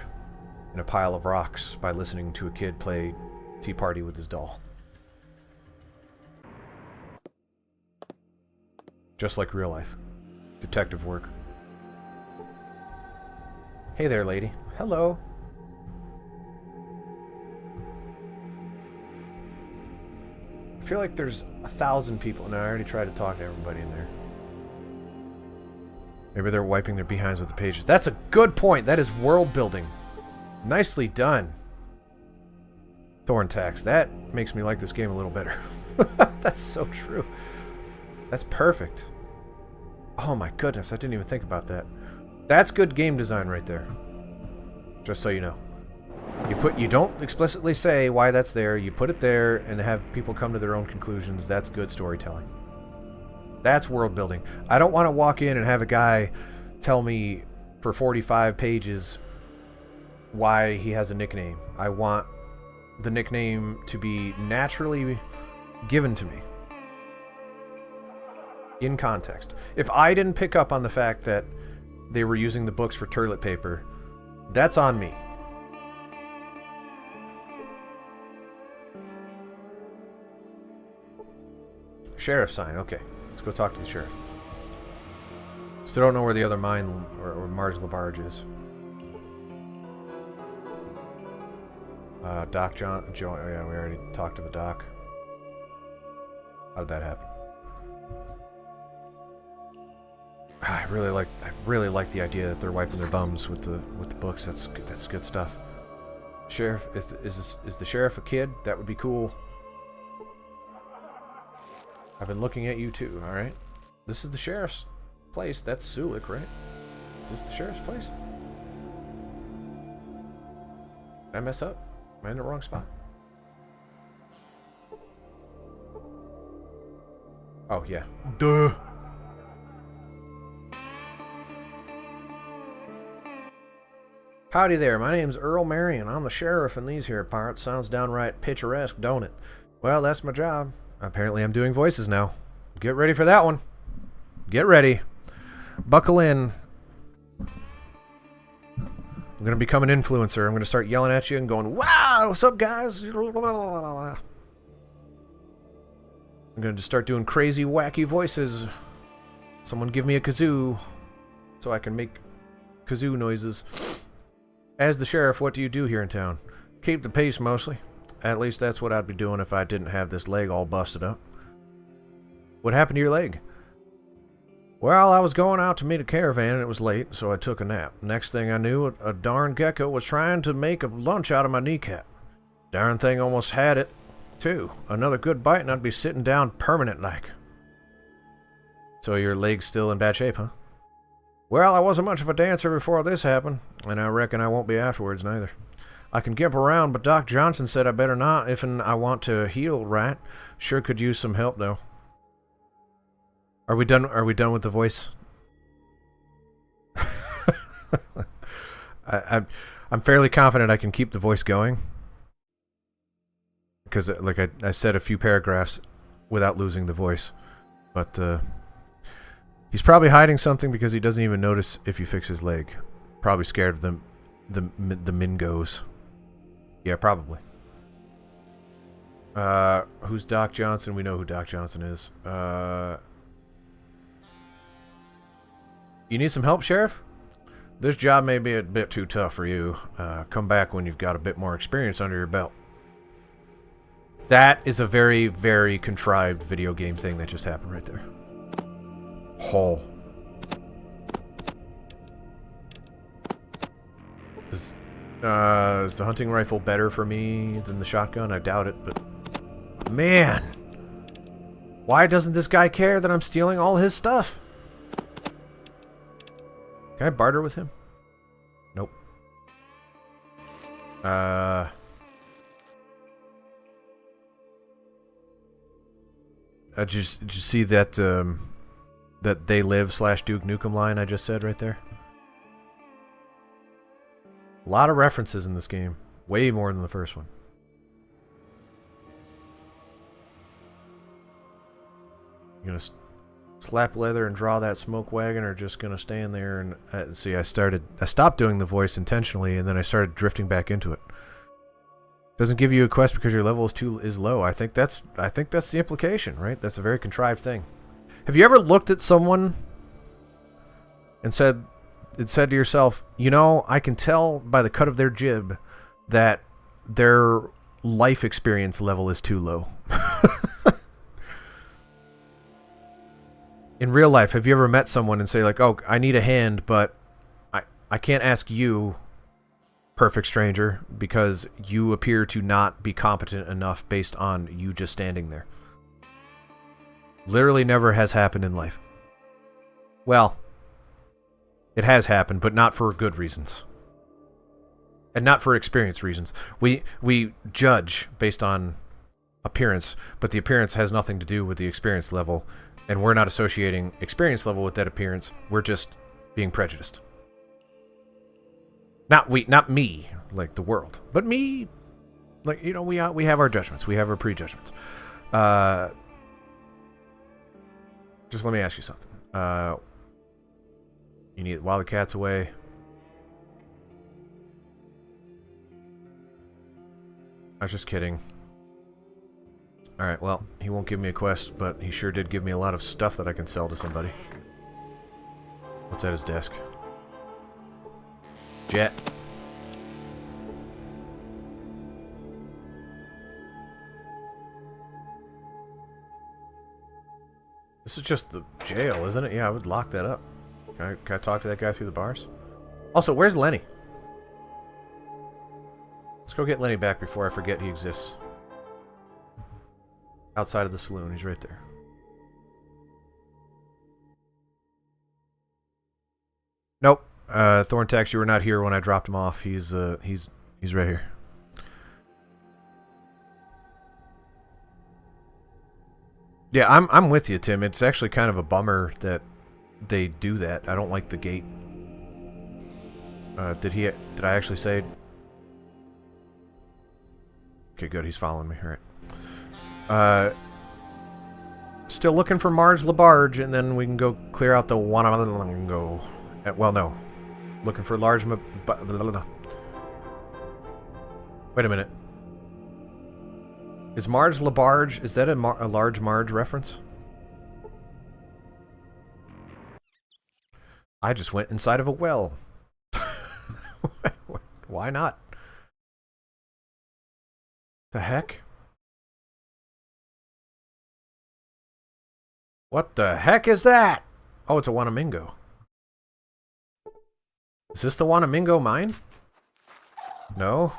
S1: in a pile of rocks by listening to a kid play Tea Party with his doll. Just like real life. Detective work. Hey there, lady. Hello. I feel like there's 1,000 people. No, I already tried to talk to everybody in there. Maybe they're wiping their behinds with the pages. That's a good point. That is world building. Nicely done. Thorn tax. That makes me like this game a little better. That's so true. That's perfect. Oh my goodness, I didn't even think about that. That's good game design right there. Just so you know. You don't explicitly say why that's there. You put it there and have people come to their own conclusions. That's good storytelling. That's world building. I don't want to walk in and have a guy tell me for 45 pages why he has a nickname. I want the nickname to be naturally given to me. In context. If I didn't pick up on the fact that they were using the books for toilet paper, that's on me. Sheriff sign, okay. Let's go talk to the sheriff. Still don't know where the other mine or Marge Labarge is. Doc Joe, oh yeah, we already talked to the doc. How did that happen? I really like the idea that they're wiping their bums with the books. That's good stuff. Sheriff, is the sheriff a kid? That would be cool. I've been looking at you too, alright? This is the sheriff's place. That's Zulik, right? Is this the sheriff's place? Did I mess up? Am I in the wrong spot? Oh, yeah. Duh! Howdy there, my name's Earl Marion. I'm the sheriff in these here parts. Sounds downright picturesque, don't it? Well, that's my job. Apparently I'm doing voices now. Get ready for that one. Get ready. Buckle in. I'm going to become an influencer. I'm going to start yelling at you and going, wow, what's up, guys? I'm going to start doing crazy, wacky voices. Someone give me a kazoo so I can make kazoo noises. As the sheriff, what do you do here in town? Keep the peace, mostly. At least that's what I'd be doing if I didn't have this leg all busted up. What happened to your leg? Well, I was going out to meet a caravan and it was late, so I took a nap. Next thing I knew, a darn gecko was trying to make a lunch out of my kneecap. Darn thing almost had it, too. Another good bite and I'd be sitting down permanent-like. So your leg's still in bad shape, huh? Well, I wasn't much of a dancer before this happened, and I reckon I won't be afterwards, neither. I can gimp around, but Doc Johnson said I better not if I want to heal right. Sure could use some help, though. Are we done? Are we done with the voice? I'm fairly confident I can keep the voice going. Because, like I said a few paragraphs without losing the voice. But, he's probably hiding something because he doesn't even notice if you fix his leg. Probably scared of the Mingos. Yeah, probably. Who's Doc Johnson? We know who Doc Johnson is. You need some help, Sheriff? This job may be a bit too tough for you. Come back when you've got a bit more experience under your belt. That is a very, very contrived video game thing that just happened right there. Hole. Is the hunting rifle better for me than the shotgun? I doubt it, but... Man! Why doesn't this guy care that I'm stealing all his stuff? Can I barter with him? Nope. Did you see that, that they live / Duke Nukem line I just said right there? A lot of references in this game. Way more than the first one. You gonna slap leather and draw that smoke wagon, or just gonna stand there and see? I stopped doing the voice intentionally, and then I started drifting back into it. Doesn't give you a quest because your level is low. I think that's the implication, right? That's a very contrived thing. Have you ever looked at someone and said to yourself, you know, I can tell by the cut of their jib that their life experience level is too low? In real life, have you ever met someone and say like, oh, I need a hand, but I can't ask you, perfect stranger, because you appear to not be competent enough based on you just standing there? Literally never has happened in life. Well, it has happened, but not for good reasons. And not for experience reasons. We judge based on appearance, but the appearance has nothing to do with the experience level, and we're not associating experience level with that appearance. We're just being prejudiced. Not me, like the world, but me, like, you know, we have our judgments, we have our prejudgments. Just let me ask you something. You need while the cat's away. I was just kidding. Alright, well, he won't give me a quest, but he sure did give me a lot of stuff that I can sell to somebody. What's at his desk? Jet. This is just the jail, isn't it? Yeah, I would lock that up. Can I talk to that guy through the bars? Also, where's Lenny? Let's go get Lenny back before I forget he exists. Outside of the saloon, he's right there. Nope. Thorntax, you were not here when I dropped him off. He's right here. Yeah, I'm with you, Tim. It's actually kind of a bummer that they do that. I don't like the gate. Did I actually say? Okay, good. He's following me. All right. Still looking for Marge Labarge, and then we can go clear out the Wanamango. Well, no. Looking for large... Wait a minute. Is Marge Labarge... Is that a large Marge reference? I just went inside of a well. Why not? The heck? What the heck is that? Oh, it's a Wanamingo. Is this the Wanamingo mine? No.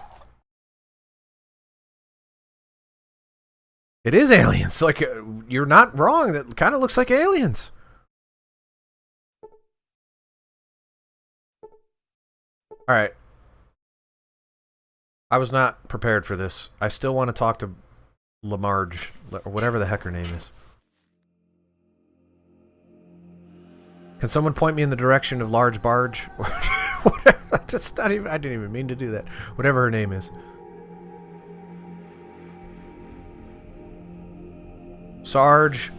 S1: It is aliens. Like, you're not wrong. That kind of looks like aliens. Alright. I was not prepared for this. I still want to talk to Lamarge, or whatever the heck her name is. Can someone point me in the direction of Large Barge? Whatever. Just not even, I didn't even mean to do that. Whatever her name is. Sarge.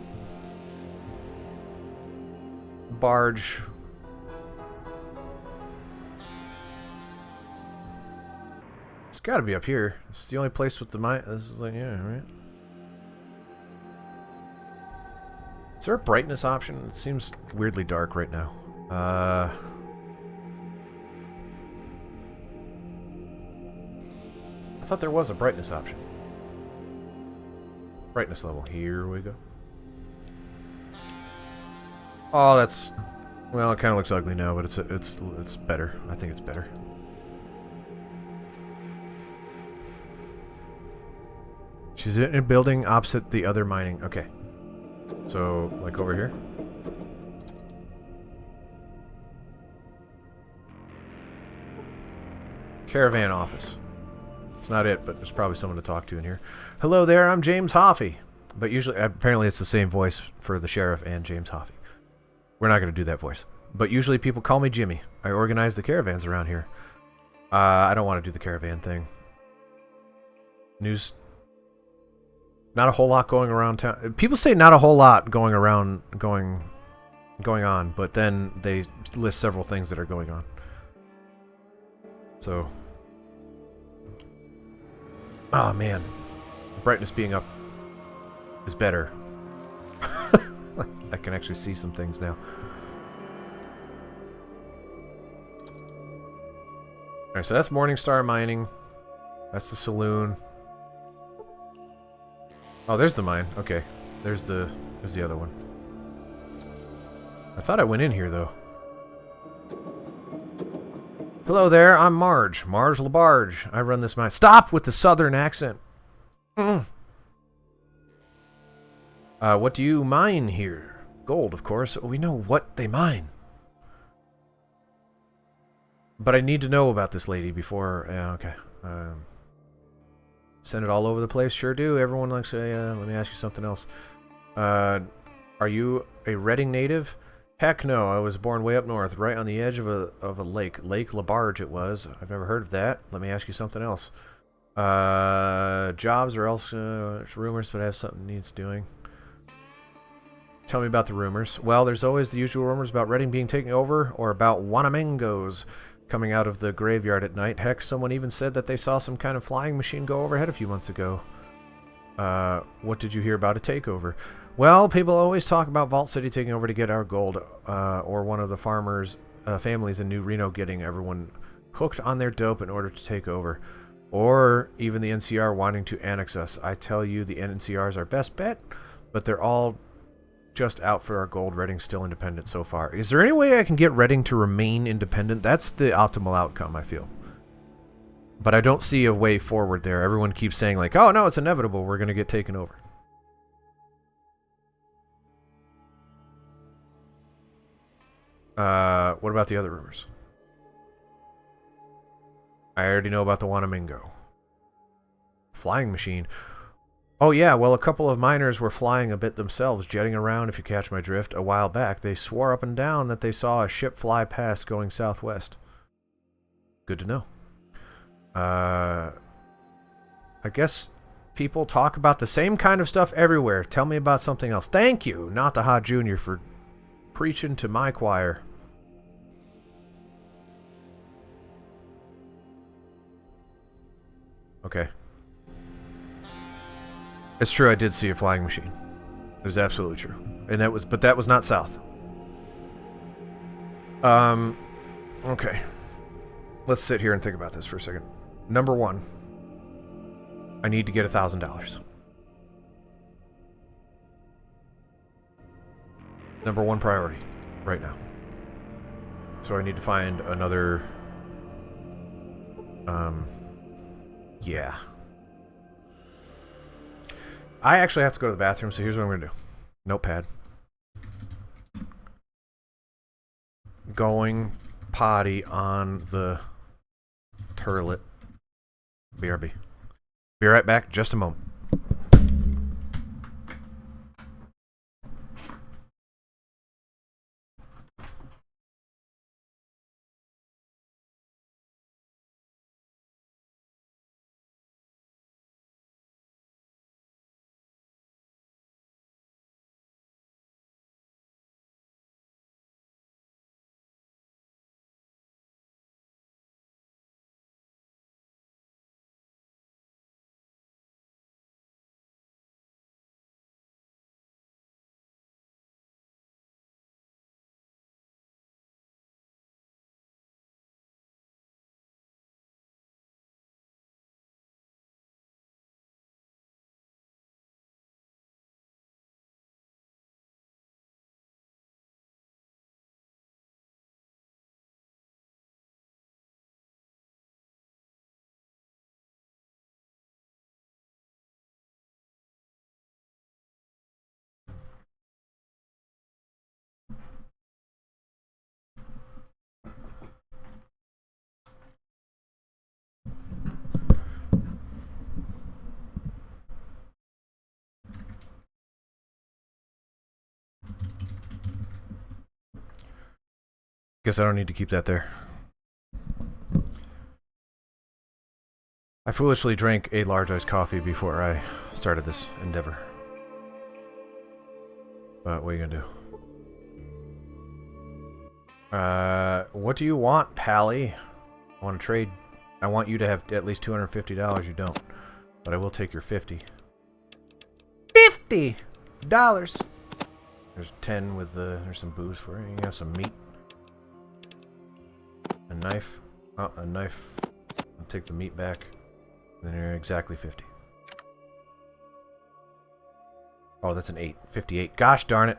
S1: Barge. It's got to be up here. It's the only place with the mine. This is like, yeah, right? Is there a brightness option? It seems weirdly dark right now. I thought there was a brightness option. Brightness level. Here we go. Oh, that's... Well, it kind of looks ugly now, but it's better. I think it's better. She's in a building opposite the other mining. Okay. So, like over here? Caravan office. It's not it, but there's probably someone to talk to in here. Hello there, I'm James Hoffey. But usually, apparently it's the same voice for the sheriff and James Hoffey. We're not going to do that voice. But usually people call me Jimmy. I organize the caravans around here. I don't want to do the caravan thing. News. Not a whole lot going around town. People say not a whole lot going on, but then they list several things that are going on. So, oh man, brightness being up is better. I can actually see some things now. Alright, so that's Morningstar Mining. That's the saloon. Oh, there's the mine. Okay. There's the other one. I thought I went in here, though. Hello there, I'm Marge. Marge Labarge. I run this mine. Stop with the southern accent. What do you mine here? Gold, of course. We know what they mine. But I need to know about this lady before... Yeah, okay. Send it all over the place? Sure do. Everyone likes to... let me ask you something else. Are you a Reading native? Heck no. I was born way up north, right on the edge of a lake. Lake Labarge it was. I've never heard of that. Let me ask you something else. Jobs or else rumors, but I have something needs doing. Tell me about the rumors. Well, there's always the usual rumors about Reading being taken over, or about Wanamangos coming out of the graveyard at night. Heck, someone even said that they saw some kind of flying machine go overhead a few months ago. What did you hear about a takeover? Well, people always talk about Vault City taking over to get our gold, or one of the farmers' families in New Reno getting everyone hooked on their dope in order to take over. Or even the NCR wanting to annex us. I tell you, the NCR is our best bet, but they're all just out for our gold. Reading's still independent so far. Is there any way I can get Reading to remain independent? That's the optimal outcome, I feel. But I don't see a way forward there. Everyone keeps saying like, oh no, it's inevitable. We're going to get taken over. What about the other rumors? I already know about the Wanamingo. Flying machine. Oh yeah, well a couple of miners were flying a bit themselves, jetting around, if you catch my drift, a while back. They swore up and down that they saw a ship fly past going southwest. Good to know. I guess people talk about the same kind of stuff everywhere. Tell me about something else. Thank you, Nataha Jr. for preaching to my choir. Okay. It's true, I did see a flying machine. It was absolutely true. And that was, but that was not south. Okay. Let's sit here and think about this for a second. Number one, I need to get $1,000. Number one priority right now. So I need to find another, yeah. I actually have to go to the bathroom, so here's what I'm going to do. Notepad. Going potty on the turlet. BRB. Be right back, just a moment. Guess I don't need to keep that there. I foolishly drank a large iced coffee before I started this endeavor. But what are you gonna do? What do you want, Pally? I want to trade. I want you to have at least $250. You don't. But I will take your 50. $50! There's 10 with the... There's some booze for you. You have some meat. A knife. Oh, a knife. I'll take the meat back. And then you're exactly 50. Oh, that's an 8. 58. Gosh darn it.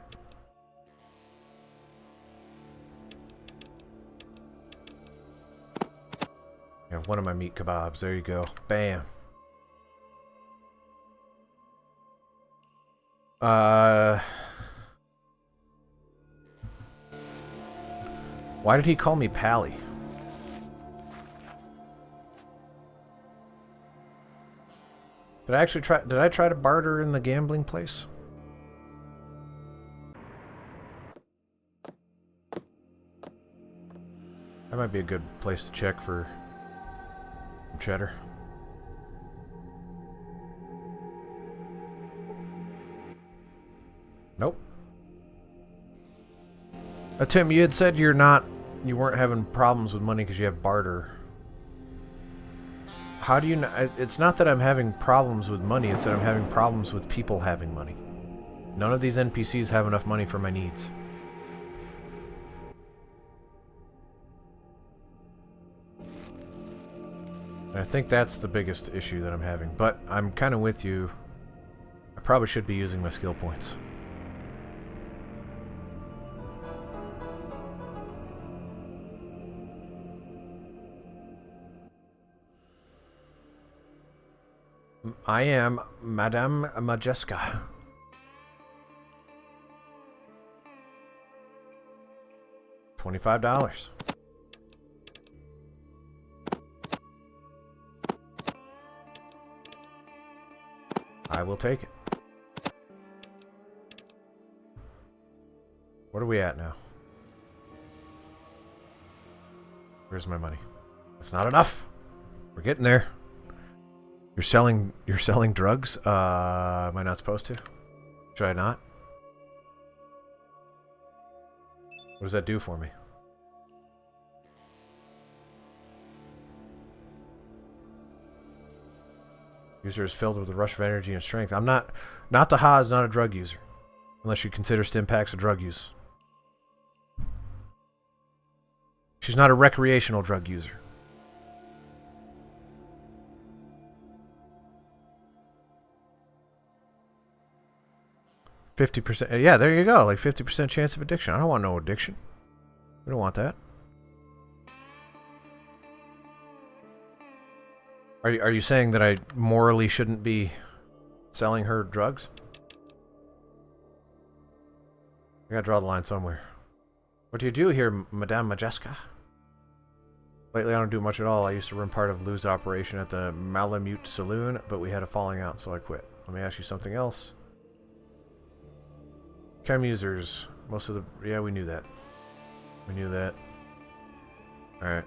S1: You have one of my meat kebabs. There you go. Bam. Why did he call me Pally? Did I actually try? Did I try to barter in the gambling place? That might be a good place to check for cheddar. Nope. Tim, you had said you weren't having problems with money because you have barter. How do you know? It's not that I'm having problems with money, it's that I'm having problems with people having money. None of these NPCs have enough money for my needs. And I think that's the biggest issue that I'm having, but I'm kind of with you. I probably should be using my skill points. I am Madame Majeska. $25. I will take it. What are we at now? Where's my money? That's not enough. We're getting there. You're selling drugs? Am I not supposed to? Should I not? What does that do for me? User is filled with a rush of energy and strength. I'm not... Nataha is not a drug user. Unless you consider stim packs a drug use. She's not a recreational drug user. %. Yeah, there you go. Like 50% chance of addiction. I don't want no addiction. We don't want that. Are you saying that I morally shouldn't be selling her drugs? I gotta draw the line somewhere. What do you do here, Madame Majeska? Lately I don't do much at all. I used to run part of Lou's operation at the Malamute Saloon, but we had a falling out, so I quit. Let me ask you something else. Chem users. Most of the... Yeah, we knew that. We knew that. Alright.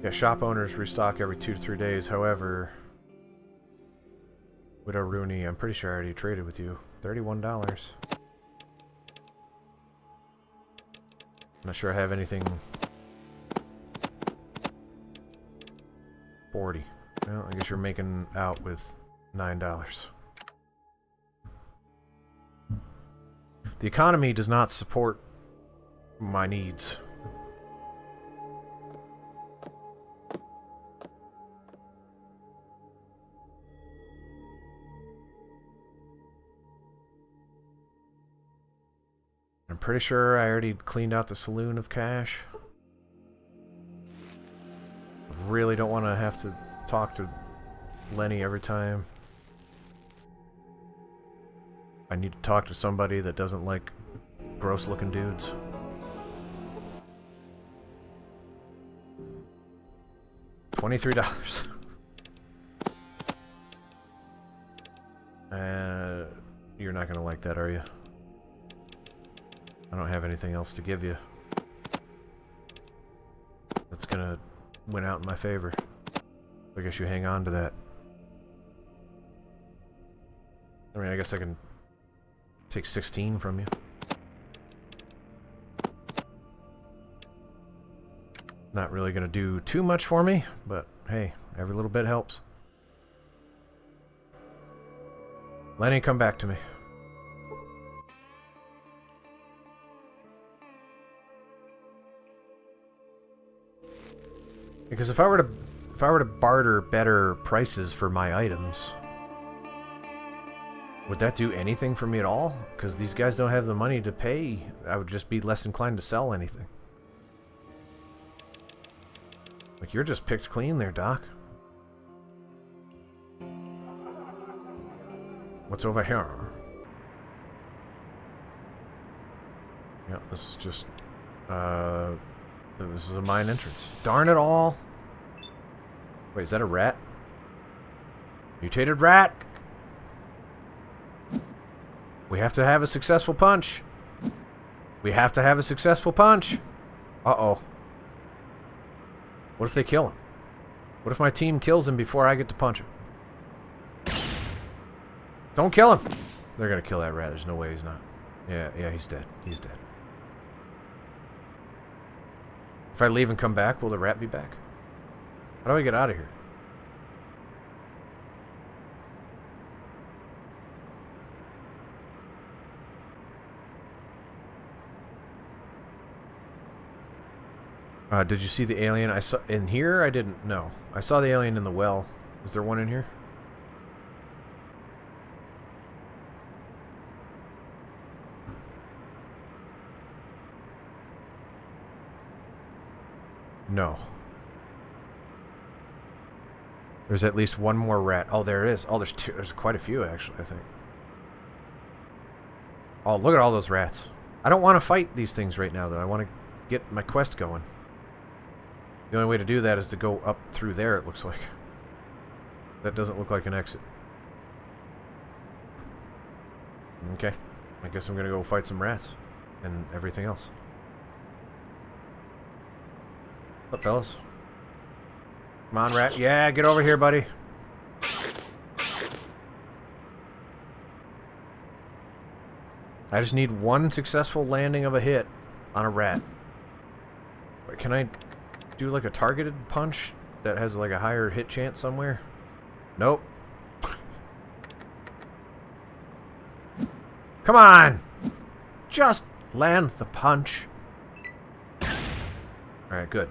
S1: Yeah, shop owners restock every 2 to 3 days. However, Widow Rooney, I'm pretty sure I already traded with you. $31. Not sure I have anything. 40. Well, I guess you're making out with $9. The economy does not support my needs. I'm pretty sure I already cleaned out the saloon of cash. I really don't want to have to talk to Lenny every time. I need to talk to somebody that doesn't like gross looking dudes. $23. You're not gonna like that, are you? I don't have anything else to give you that's gonna win out in my favor. I guess you hang on to that. I mean, I guess I can take 16 from you. Not really gonna do too much for me, but hey, every little bit helps. Lenny, come back to me. Because if I were to barter better prices for my items, would that do anything for me at all? Because these guys don't have the money to pay. I would just be less inclined to sell anything. Like, you're just picked clean there, Doc. What's over here? Yeah, this is just this is a mine entrance. Darn it all! Wait, is that a rat? Mutated rat! We have to have a successful punch. We have to have a successful punch. Uh-oh. What if they kill him? What if my team kills him before I get to punch him? Don't kill him! They're gonna kill that rat. There's no way he's not. Yeah, he's dead. He's dead. If I leave and come back, will the rat be back? How do I get out of here? Did you see the alien I saw in here? I didn't. No. I saw the alien in the well. Is there one in here? No. There's at least one more rat. Oh, there is. Oh, there's two. There's quite a few, actually, I think. Oh, look at all those rats. I don't want to fight these things right now, though. I want to get my quest going. The only way to do that is to go up through there, it looks like. That doesn't look like an exit. Okay. I guess I'm going to go fight some rats. And everything else. What's up, fellas? Come on, rat. Yeah, get over here, buddy. I just need one successful landing of a hit on a rat. Wait, can I do like a targeted punch that has like a higher hit chance somewhere? Nope. Come on! Just land the punch. Alright, good.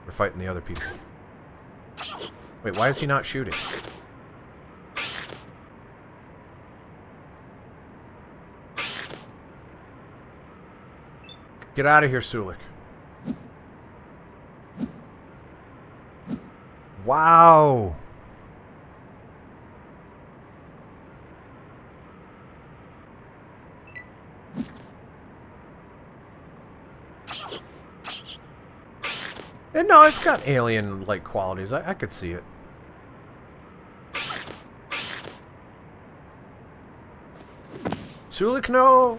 S1: We're fighting the other people. Wait, why is he not shooting? Get out of here, Sulik. Wow! And no, it's got alien-like qualities. I could see it. Sulik, no!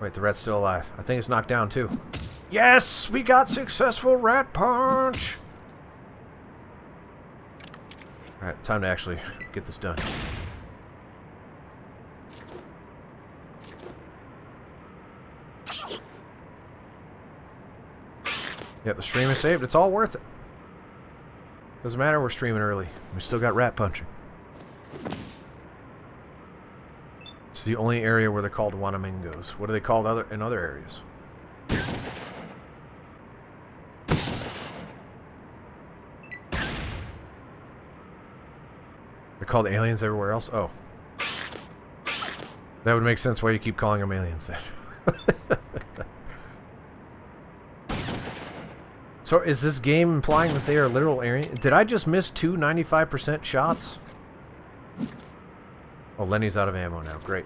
S1: Wait, the rat's still alive. I think it's knocked down, too. Yes! We got successful rat punch! Alright, time to actually get this done. Yeah, the stream is saved. It's all worth it. Doesn't matter, we're streaming early. We still got rat punching. It's the only area where they're called Wanamingos. What are they called in other areas? They're called aliens everywhere else? Oh. That would make sense why you keep calling them aliens then. So is this game implying that they are literal aliens? Did I just miss two 95% shots? Oh, Lenny's out of ammo now. Great.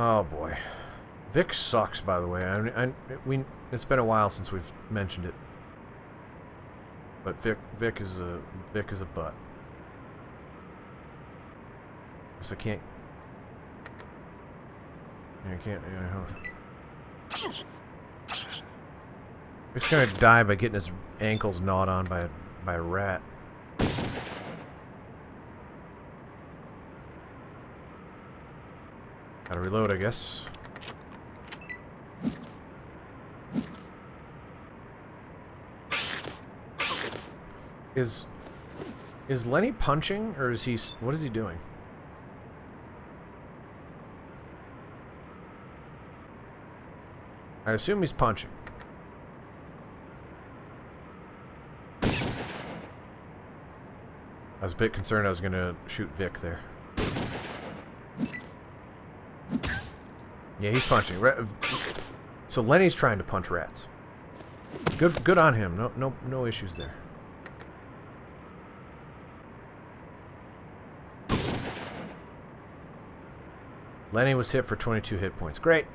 S1: Oh boy, Vic sucks. By the way, it's been a while since we've mentioned it, but Vic is a butt. Guess I can't. Yeah, I can't. Yeah, Vic's gonna die by getting his ankles gnawed on by a rat. Gotta reload, I guess. Is Lenny punching, or is he... What is he doing? I assume he's punching. I was a bit concerned I was gonna shoot Vic there. Yeah, he's punching. So Lenny's trying to punch rats. Good on him. No issues there. Lenny was hit for 22 hit points. Great.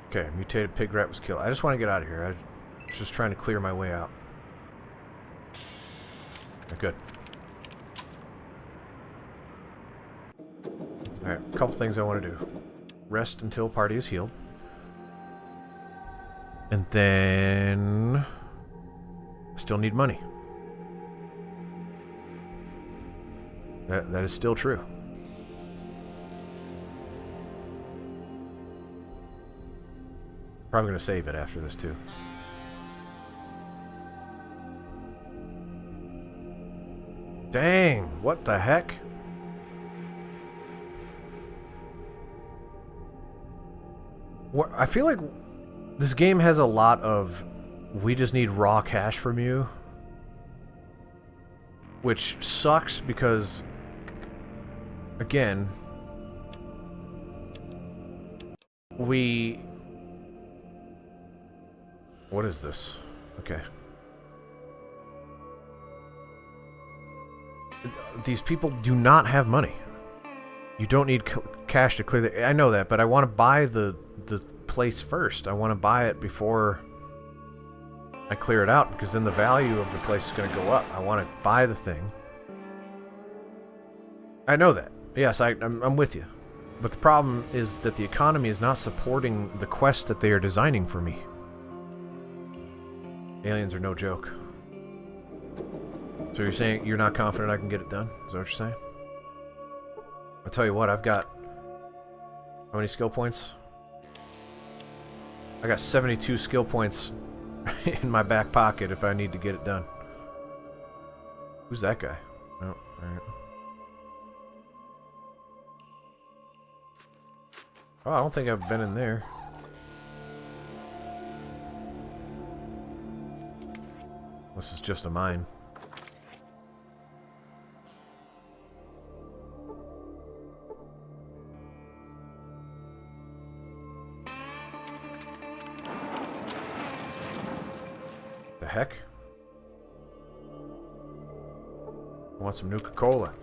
S1: Okay, mutated pig rat was killed. I just want to get out of here. I was just trying to clear my way out. Good. Alright, a couple things I want to do. Rest until party is healed. And then... still need money. That is still true. Probably going to save it after this, too. Dang, what the heck? What, I feel like this game has a lot of, we just need raw cash from you. Which sucks because, again, what is this? Okay. These people do not have money. You don't need cash to clear the... I know that, but I want to buy the place first. I want to buy it before I clear it out, because then the value of the place is going to go up. I want to buy the thing. I know that. Yes, I'm with you. But the problem is that the economy is not supporting the quest that they are designing for me. Aliens are no joke. So you're saying you're not confident I can get it done? Is that what you're saying? I'll tell you what, I've got... How many skill points? I got 72 skill points in my back pocket if I need to get it done. Who's that guy? Oh, alright. Oh, I don't think I've been in there. This is just a mine. The heck? I want some Nuka-Cola.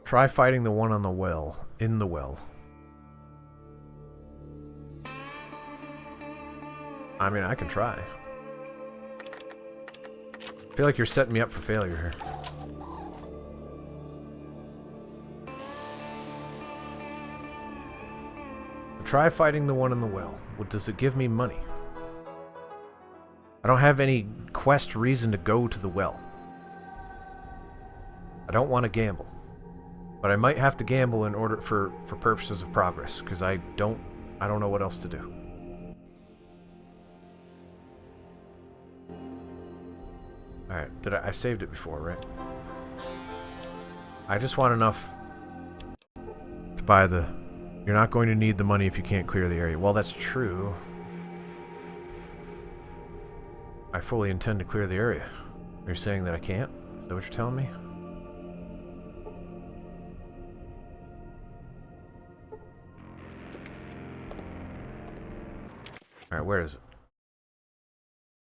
S1: Try fighting the one on the well. In the well. I mean, I can try. I feel like you're setting me up for failure here. Try fighting the one in the well. What does it give me money? I don't have any quest reason to go to the well. I don't want to gamble. But I might have to gamble in order for purposes of progress, because I don't know what else to do. Alright, I saved it before, right? I just want enough to buy the... You're not going to need the money if you can't clear the area. Well, that's true. I fully intend to clear the area. You're saying that I can't? Is that what you're telling me? Alright, where is it?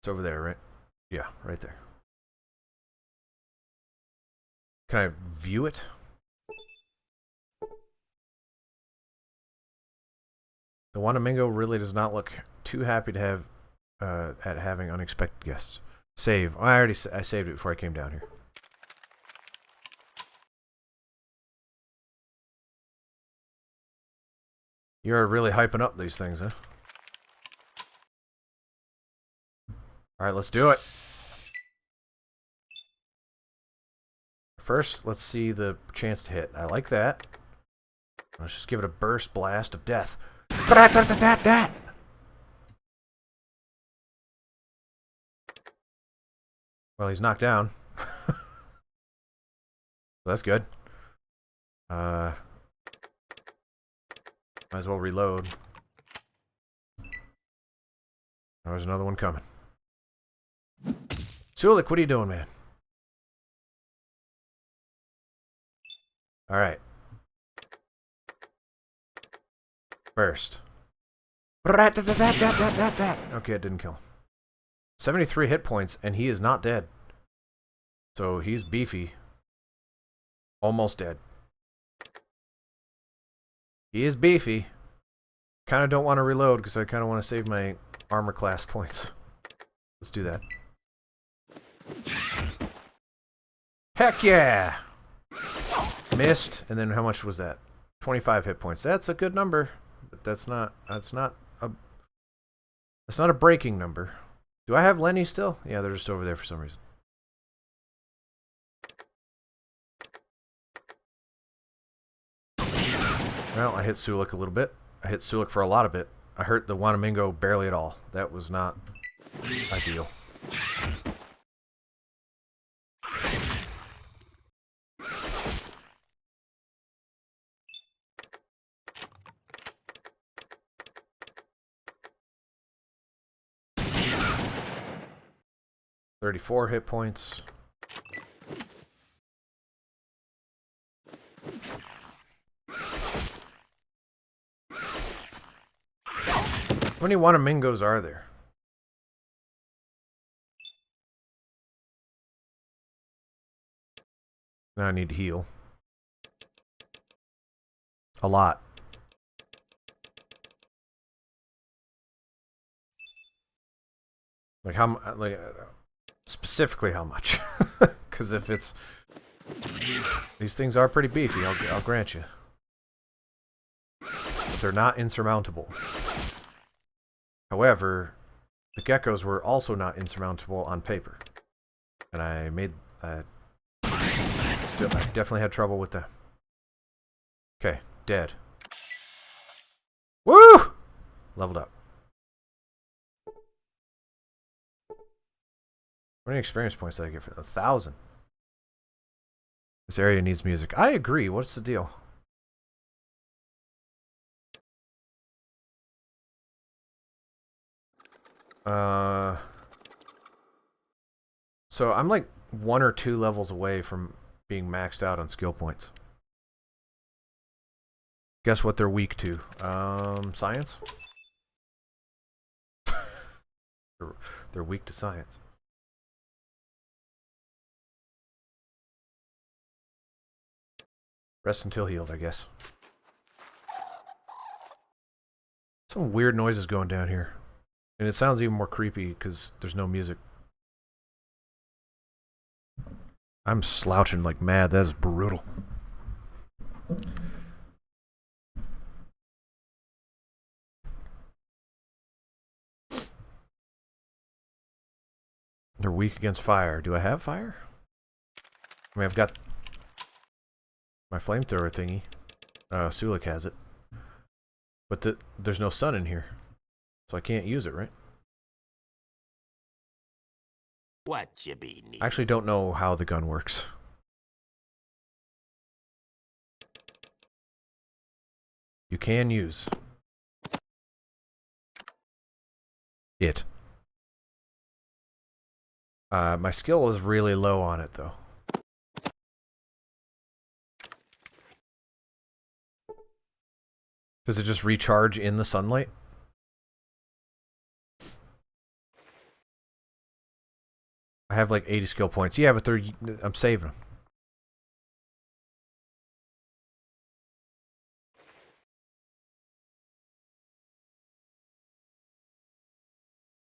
S1: It's over there, right? Yeah, right there. Can I view it? The Wanamingo really does not look too happy to have at having unexpected guests. Save. Oh, I saved it before I came down here. You're really hyping up these things, huh? Alright, let's do it. First, let's see the chance to hit. I like that. Let's just give it a burst blast of death. Well, he's knocked down. That's good. Might as well reload. There's another one coming. Sulik, what are you doing, man? Alright. Burst. Okay, it didn't kill. 73 hit points, and he is not dead. So he's beefy. Almost dead. He is beefy. Kind of don't want to reload because I kind of want to save my armor class points. Let's do that. Heck yeah! Missed, and then how much was that? 25 hit points. That's a good number, but that's not a breaking number. Do I have Lenny still? Yeah, they're just over there for some reason. Well, I hit Sulik a little bit. I hit Sulik for a lot of it. I hurt the Wanamingo barely at all. That was not ideal. $34 hit points. How many Wanamingos are there? Now I need to heal. A lot. Like how? Like specifically how much? Because if it's these things are pretty beefy, I'll grant you. But they're not insurmountable. However, the geckos were also not insurmountable on paper, and I definitely had trouble with them. Okay, dead. Woo! Leveled up. How many experience points did I get for 1,000? This area needs music. I agree. What's the deal? So I'm like 1 or 2 levels away from being maxed out on skill points. Guess what they're weak to? Science? They're weak to science. Rest until healed, I guess. Some weird noises going down here. And it sounds even more creepy because there's no music. I'm slouching like mad. That is brutal. They're weak against fire. Do I have fire? I mean, I've got my flamethrower thingy. Sulik has it. But there's no sun in here. So I can't use it, right?
S2: What you be need?
S1: I actually don't know how the gun works. You can use it. My skill is really low on it, though. Does it just recharge in the sunlight? I have like 80 skill points. Yeah, but I'm saving them.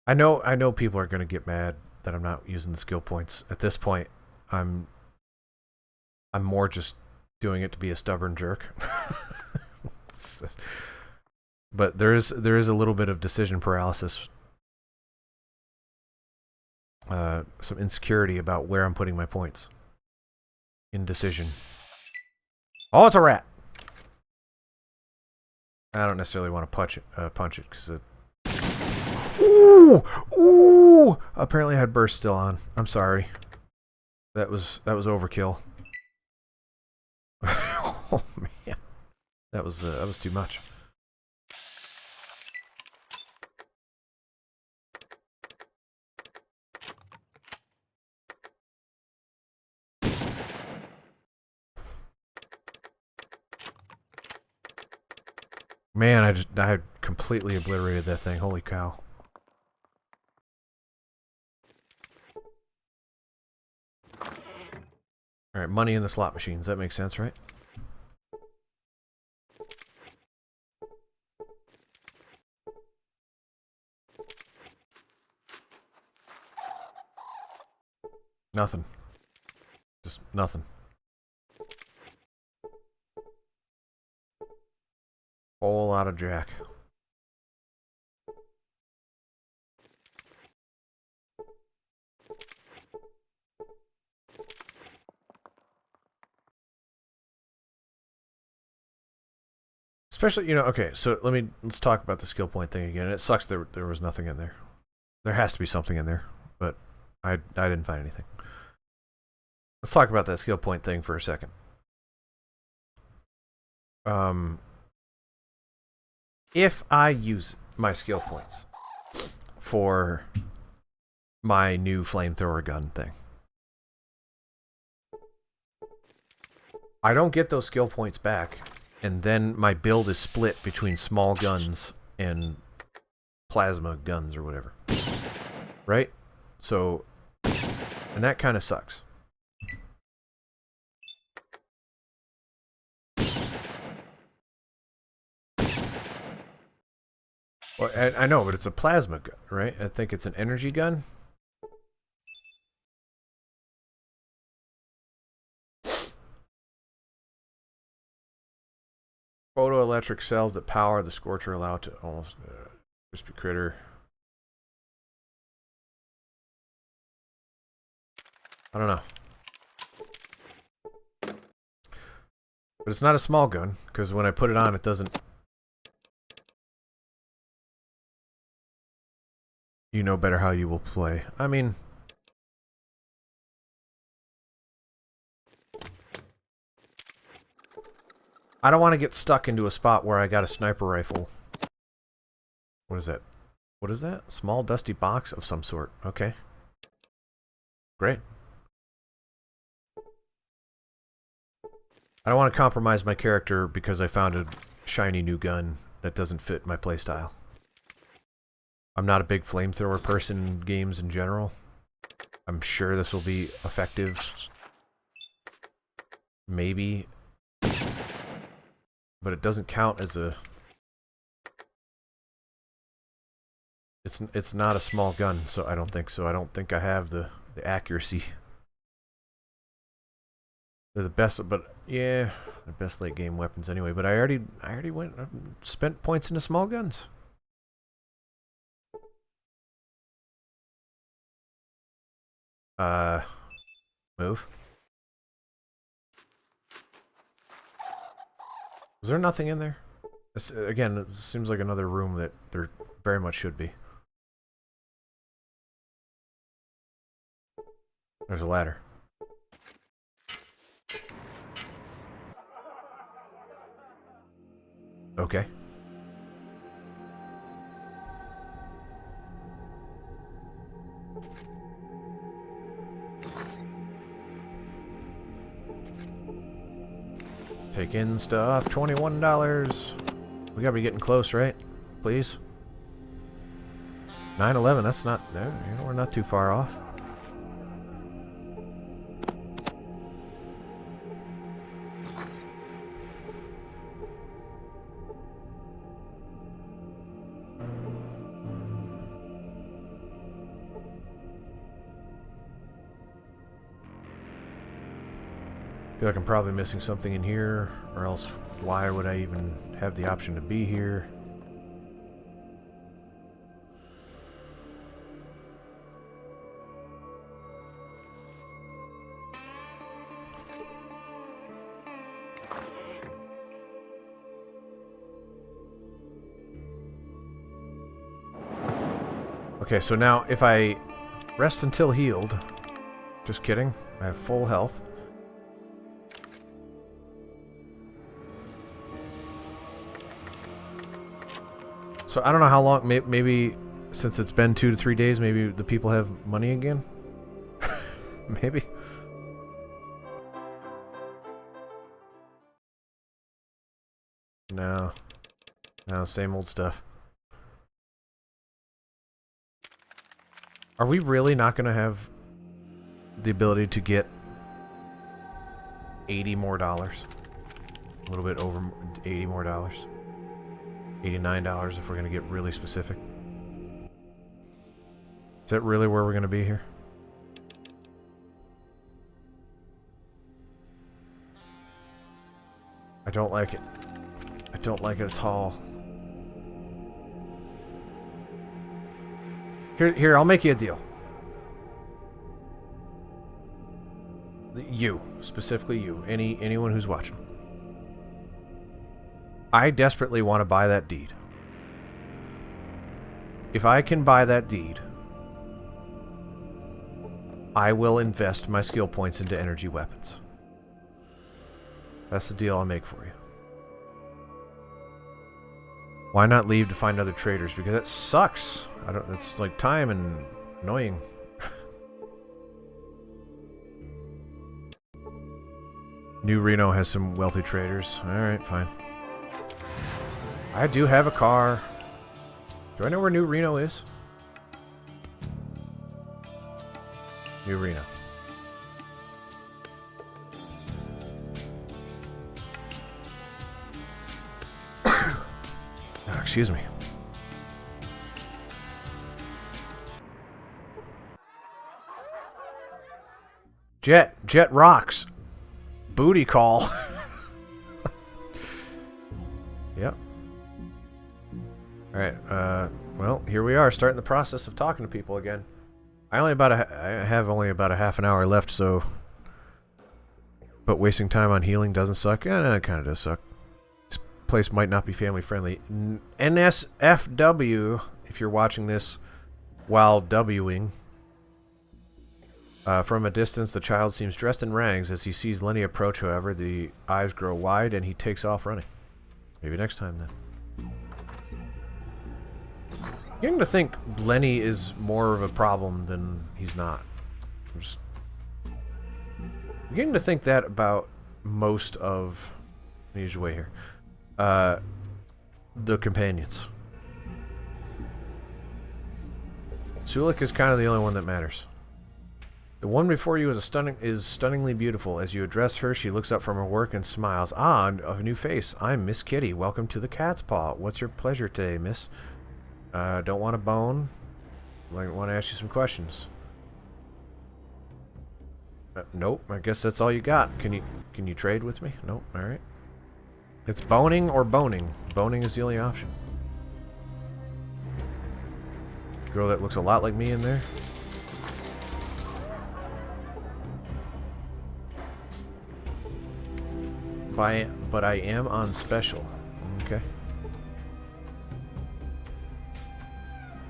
S1: I know people are going to get mad that I'm not using the skill points. At this point, I'm more just doing it to be a stubborn jerk. But there is a little bit of decision paralysis. Some insecurity about where I'm putting my points. Indecision. Oh, it's a rat. I don't necessarily want to punch it because it. Ooh! Apparently, I had burst still on. I'm sorry. That was overkill. Oh man, that was too much. Man, I completely obliterated that thing. Holy cow. Alright, money in the slot machines. That makes sense, right? Nothing. Just nothing. Whole lot of jack. Especially, okay, so let's talk about the skill point thing again. It sucks there was nothing in there. There has to be something in there, but I didn't find anything. Let's talk about that skill point thing for a second. If I use my skill points for my new flamethrower gun thing, I don't get those skill points back, and then my build is split between small guns and plasma guns or whatever. Right? So, and that kind of sucks. Well, I know, but it's a plasma gun, right? I think it's an energy gun. Photoelectric cells that power the scorcher allow to almost crispy critter. I don't know. But it's not a small gun, because when I put it on, it doesn't... You know better how you will play. I mean... I don't want to get stuck into a spot where I got a sniper rifle. What is that? What is that? Small dusty box of some sort. Okay. Great. I don't want to compromise my character because I found a shiny new gun that doesn't fit my playstyle. I'm not a big flamethrower person in games in general. I'm sure this will be effective. Maybe. But it doesn't count as a... It's not a small gun, so I don't think so. I don't think I have the accuracy. They're the best, but yeah, the best late game weapons anyway. But I already spent points into small guns. Move. Was there nothing in there? Again, it seems like another room that there very much should be. There's a ladder. Okay. Take in stuff, $21. We gotta be getting close, right? Please. 9/11, that's not... we're not too far off. I feel like I'm probably missing something in here, or else why would I even have the option to be here? Okay, so now if I rest until healed, just kidding, I have full health. So I don't know how long, maybe since it's been 2 to 3 days, maybe the people have money again? Maybe. No. No, same old stuff. Are we really not going to have the ability to get $80 more? A little bit over $80 more. $89 if we're going to get really specific. Is that really where we're going to be here? I don't like it. I don't like it at all. Here, I'll make you a deal. You, specifically you, anyone who's watching. I desperately want to buy that deed. If I can buy that deed, I will invest my skill points into energy weapons. That's the deal I'll make for you. Why not leave to find other traders? Because that sucks. It's like time and annoying. New Reno has some wealthy traders. Alright, fine. I do have a car. Do I know where New Reno is? New Reno. Excuse me. Jet rocks. Booty call. Yep. Alright, well, here we are, starting the process of talking to people again. I have only about a half an hour left, so... But wasting time on healing doesn't suck? No, it kind of does suck. This place might not be family friendly. NSFW, if you're watching this while Wing. From a distance, the child seems dressed in rags. As he sees Lenny approach, however, the eyes grow wide and he takes off running. Maybe next time, then. I'm getting to think Lenny is more of a problem than he's not. I'm getting to think that about most of... Let me use your way here. The companions. Sulik is kind of the only one that matters. The one before you is stunningly beautiful. As you address her, she looks up from her work and smiles. Ah, a new face. I'm Miss Kitty. Welcome to the Cat's Paw. What's your pleasure today, miss? Don't want a bone. I want to ask you some questions. Nope. I guess that's all you got. Can you trade with me? Nope. All right. It's boning or boning. Boning is the only option. Girl that looks a lot like me in there. But I am on special. Okay.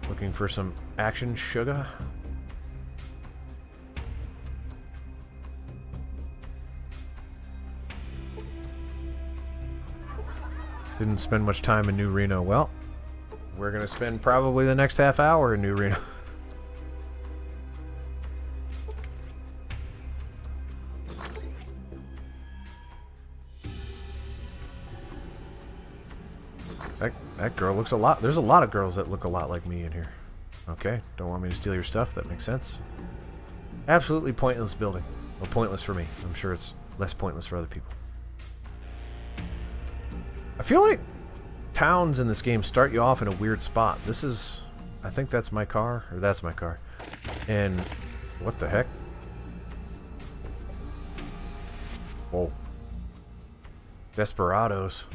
S1: Looking for some action sugar. Didn't spend much time in New Reno. Well, we're gonna spend probably the next half hour in New Reno. That girl looks a lot... There's a lot of girls that look a lot like me in here. Okay, don't want me to steal your stuff. That makes sense. Absolutely pointless building. Well, pointless for me. I'm sure it's less pointless for other people. I feel like towns in this game start you off in a weird spot. This is... I think that's my car. Or that's my car. And... What the heck? Whoa. Desperados.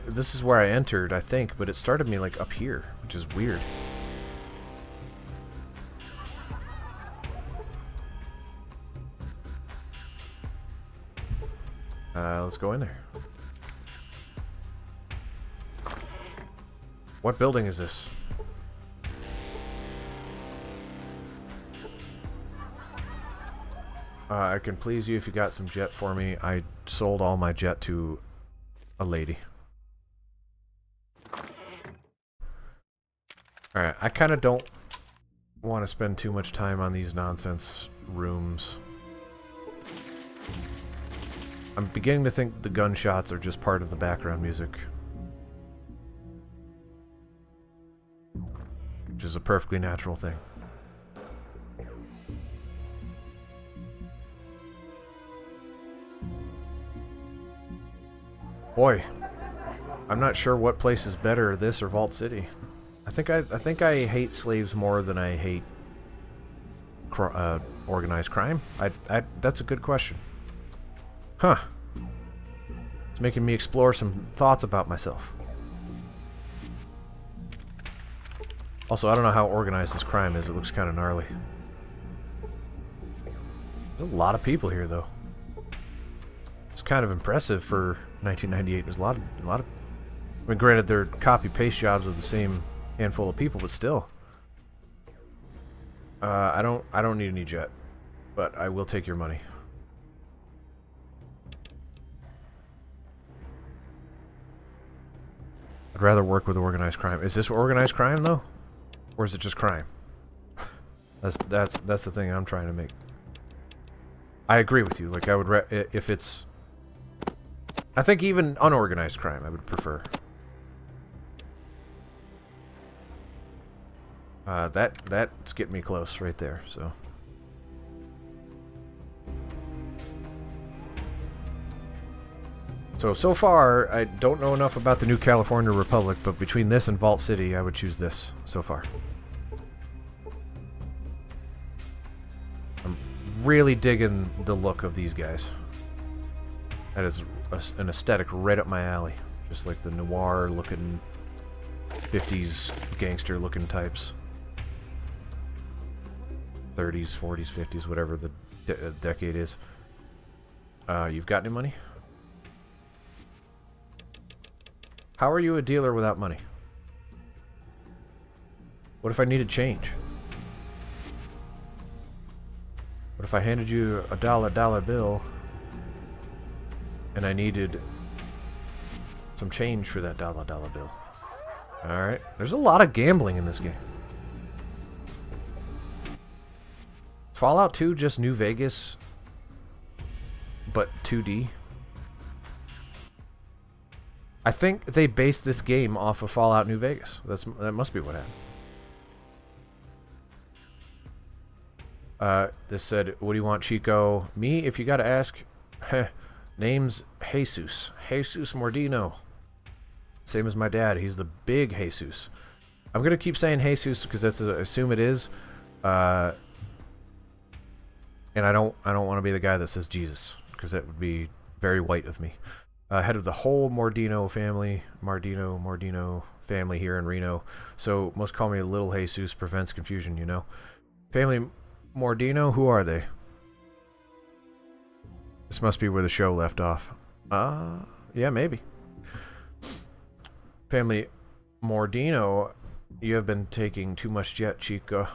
S1: This is where I entered, I think, but it started me like up here, which is weird. Let's go in there. What building is this? I can please you if you got some jet for me. I sold all my jet to a lady. Alright, I kind of don't want to spend too much time on these nonsense rooms. I'm beginning to think the gunshots are just part of the background music. Which is a perfectly natural thing. Boy, I'm not sure what place is better, this or Vault City. I think I hate slaves more than I hate organized crime. That's a good question. Huh. It's making me explore some thoughts about myself. Also, I don't know how organized this crime is. It looks kind of gnarly. There's a lot of people here, though. kind of impressive for 1998. There's a lot of. I mean, granted, they're copy-paste jobs of the same handful of people, but still. I don't need any jet, but I will take your money. I'd rather work with organized crime. Is this organized crime though, or is it just crime? That's the thing I'm trying to make. I agree with you. Like I would, if it's, I think even unorganized crime, I would prefer. That's getting me close right there. So far, I don't know enough about the New California Republic, but between this and Vault City, I would choose this so far. I'm really digging the look of these guys. That is an aesthetic right up my alley. Just like the noir-looking 50s gangster-looking types. 30s, 40s, 50s, whatever the decade is. You've got any money? How are you a dealer without money? What if I needed change? What if I handed you a dollar bill and I needed some change for that dollar bill? Alright. There's a lot of gambling in this game. Fallout 2 just New Vegas, but 2D. I think they based this game off of Fallout New Vegas. That must be what happened. This said, what do you want, Chico? Me, if you gotta ask, name's Jesus. Jesus Mordino. Same as my dad. He's the big Jesus. I'm gonna keep saying Jesus because that's I assume it is. And I don't want to be the guy that says Jesus because that would be very white of me. Head of the whole Mordino family, Mordino family here in Reno. So most call me Little Jesus, prevents confusion, you know. Family Mordino, who are they? This must be where the show left off. Yeah, maybe. Family Mordino, you have been taking too much jet, Chica.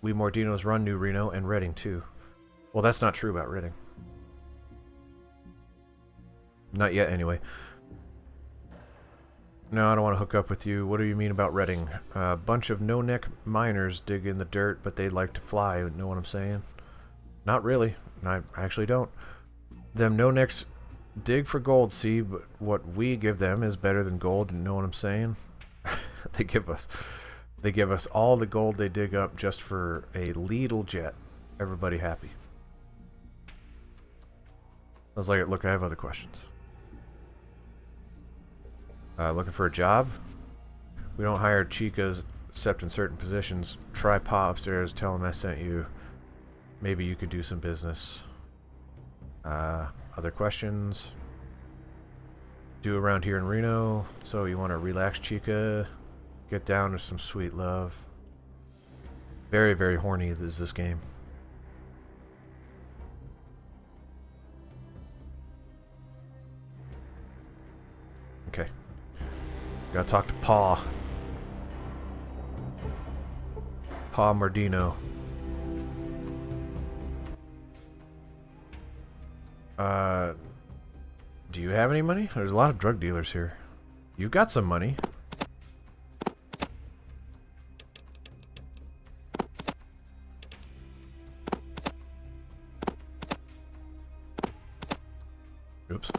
S1: We Mordinos run New Reno and Redding too. Well, that's not true about Redding. Not yet, anyway. No, I don't want to hook up with you. What do you mean about Redding? A bunch of no-neck miners dig in the dirt, but they like to fly. You know what I'm saying? Not really. I actually don't. Them no-necks dig for gold, see, but what we give them is better than gold. You know what I'm saying? They give us all the gold they dig up just for a little jet. Everybody happy. I was like, look, I have other questions. Looking for a job? We don't hire chicas except in certain positions. Try Pa upstairs, tell him I sent you. Maybe you could do some business. Other questions? Do around here in Reno. So you want to relax, chica? Get down to some sweet love. Very, very horny is this game. Okay. Gotta talk to Pa. Pa Mordino. Do you have any money? There's a lot of drug dealers here. You've got some money. Oops.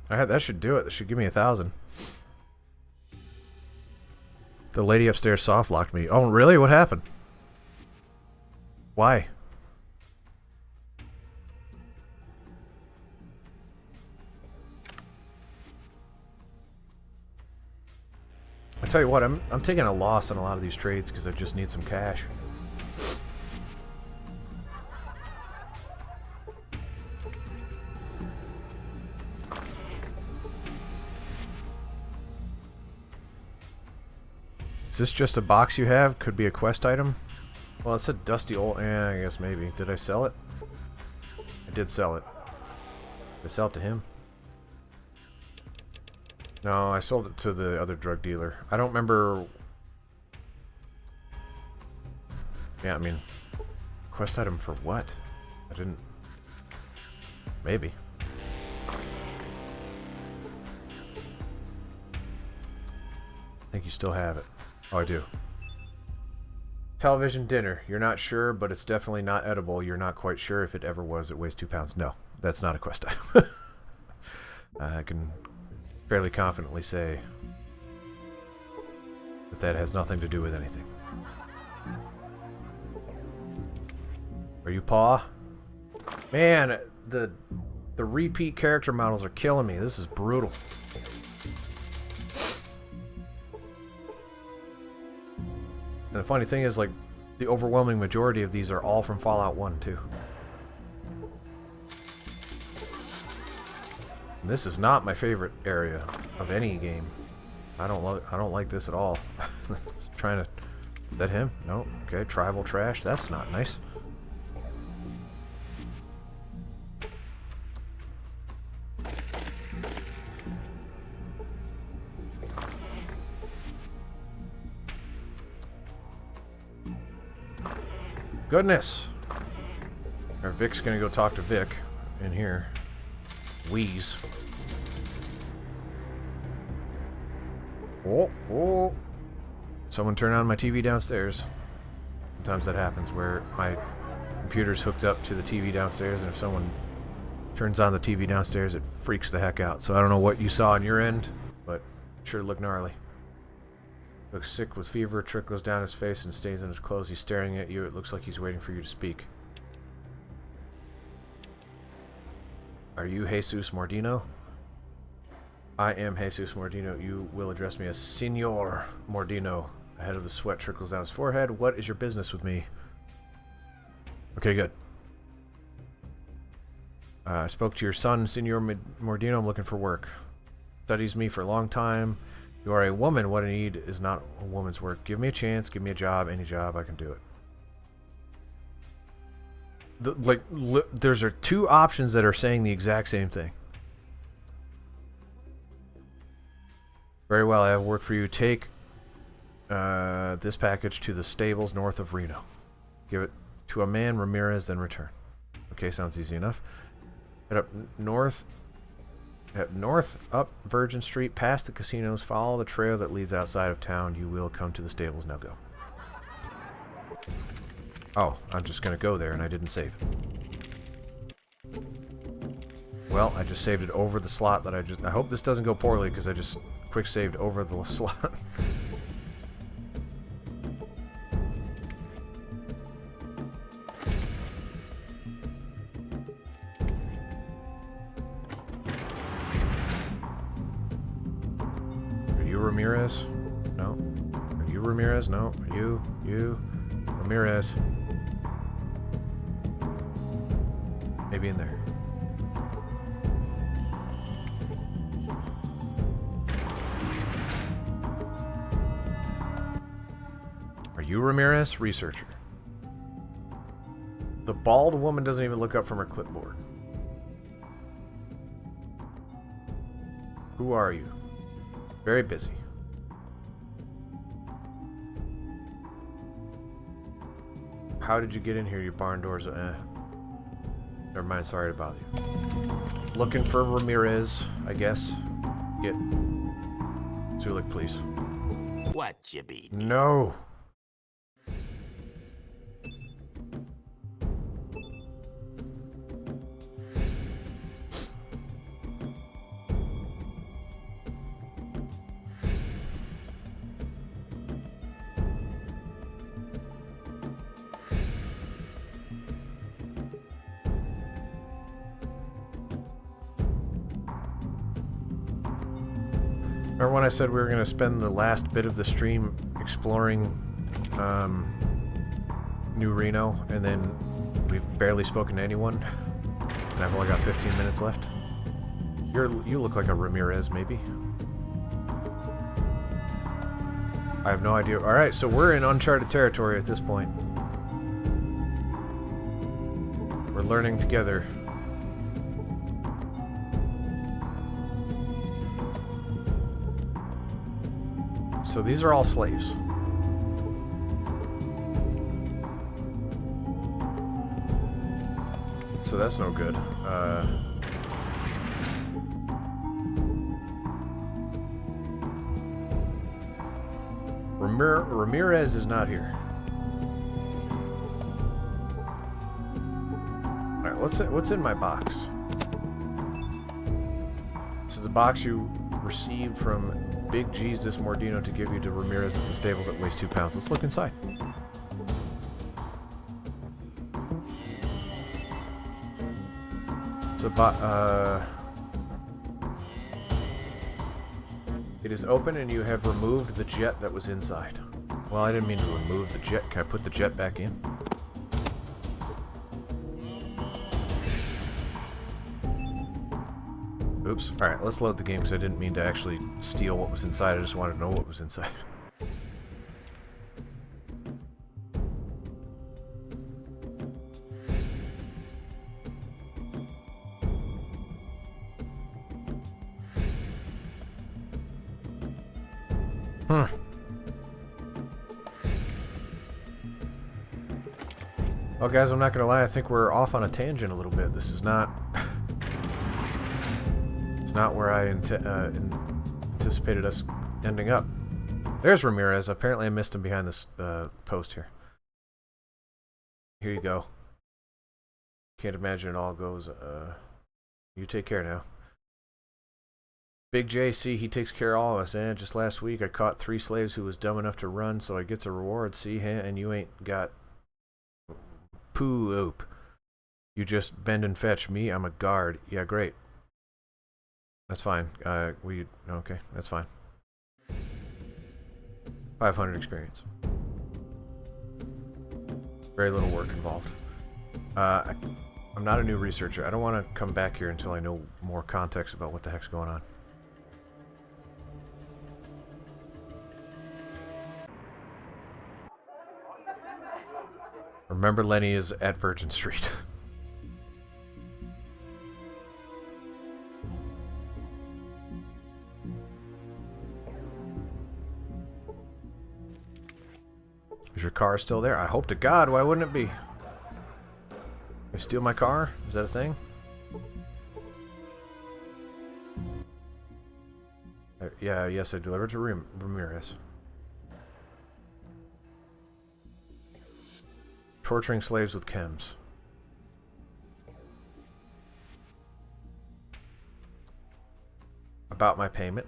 S1: That should do it. That should give me 1,000. The lady upstairs soft locked me. Oh, really? What happened? Why? I tell you what, I'm taking a loss on a lot of these trades because I just need some cash. Is this just a box you have? Could be a quest item? Well, it said dusty old... I guess maybe. Did I sell it? I did sell it. Did I sell it to him? No, I sold it to the other drug dealer. I don't remember... Yeah, I mean... Quest item for what? I didn't... Maybe. I think you still have it. Oh, I do. Television dinner. You're not sure, but it's definitely not edible. You're not quite sure if it ever was. It weighs 2 pounds. No, that's not a quest item. I can fairly confidently say that that has nothing to do with anything. Are you Paw? Man, the repeat character models are killing me. This is brutal. And the funny thing is, like, the overwhelming majority of these are all from Fallout 1, too. And this is not my favorite area of any game. I don't like this at all. Trying to... Is that him? No. Okay, tribal trash. That's not nice. Goodness! Or Vic's gonna go talk to Vic in here. Wheeze. Oh, oh! Someone turn on my TV downstairs. Sometimes that happens where my computer's hooked up to the TV downstairs, and if someone turns on the TV downstairs, it freaks the heck out. So I don't know what you saw on your end, but it sure looked gnarly. Looks sick with fever, trickles down his face and stains on his clothes. He's staring at you. It looks like he's waiting for you to speak. Are you Jesus Mordino? I am Jesus Mordino. You will address me as Senor Mordino. A head of the sweat trickles down his forehead. What is your business with me? Okay, good. I spoke to your son, Senor Mordino. I'm looking for work. Studies me for a long time. You are a woman. What I need is not a woman's work. Give me a chance. Give me a job. Any job. I can do it. There's two options that are saying the exact same thing. Very well. I have work for you. Take this package to the stables north of Reno. Give it to a man, Ramirez, then return. Okay, sounds easy enough. Head up north. Head north up Virgin Street, past the casinos. Follow the trail that leads outside of town. You will come to the stables. Now go. Oh, I'm just gonna go there, and I didn't save it. Well, I just saved it over the slot that I hope this doesn't go poorly, because I just quick saved over the slot. Are you Ramirez? No. Are you Ramirez? No. You. Ramirez. Maybe in there. Are you Ramirez? Researcher. The bald woman doesn't even look up from her clipboard. Who are you? Very busy. How did you get in here? Your barn doors. Never mind. Sorry to bother you. Looking for Ramirez, I guess. Get Zulik, please.
S2: What you be?
S1: No. Remember when I said we were going to spend the last bit of the stream exploring New Reno, and then we've barely spoken to anyone, and I've only got 15 minutes left? You look like a Ramirez, maybe? I have no idea. Alright, so we're in uncharted territory at this point. We're learning together. So these are all slaves. So that's no good. Ramirez is not here. Alright, what's in my box? This is the box you received from Big Jesus Mordino to give you to Ramirez at the stables that weighs 2 pounds. Let's look inside. It's a it is open and you have removed the jet that was inside. Well, I didn't mean to remove the jet. Can I put the jet back in? Oops. Alright, let's load the game because I didn't mean to actually steal what was inside. I just wanted to know what was inside. Well, guys, I'm not going to lie. I think we're off on a tangent a little bit. This is not... it's not where I anticipated us ending up. There's Ramirez. Apparently I missed him behind this post here. Here you go. Can't imagine it all goes... you take care now. Big JC, he takes care of all of us. And just last week I caught 3 slaves who was dumb enough to run, so I gets a reward. See, and you ain't got... Poo-oop. You just bend and fetch. Me, I'm a guard. Yeah, great. That's fine. Okay, that's fine. 500 experience. Very little work involved. I'm not a new researcher. I don't want to come back here until I know more context about what the heck's going on. Remember, Lenny is at Virgin Street. Is your car still there? I hope to God. Why wouldn't it be? They steal my car? Is that a thing? Yeah, yes, I delivered to Ramirez. Torturing slaves with chems. About my payment.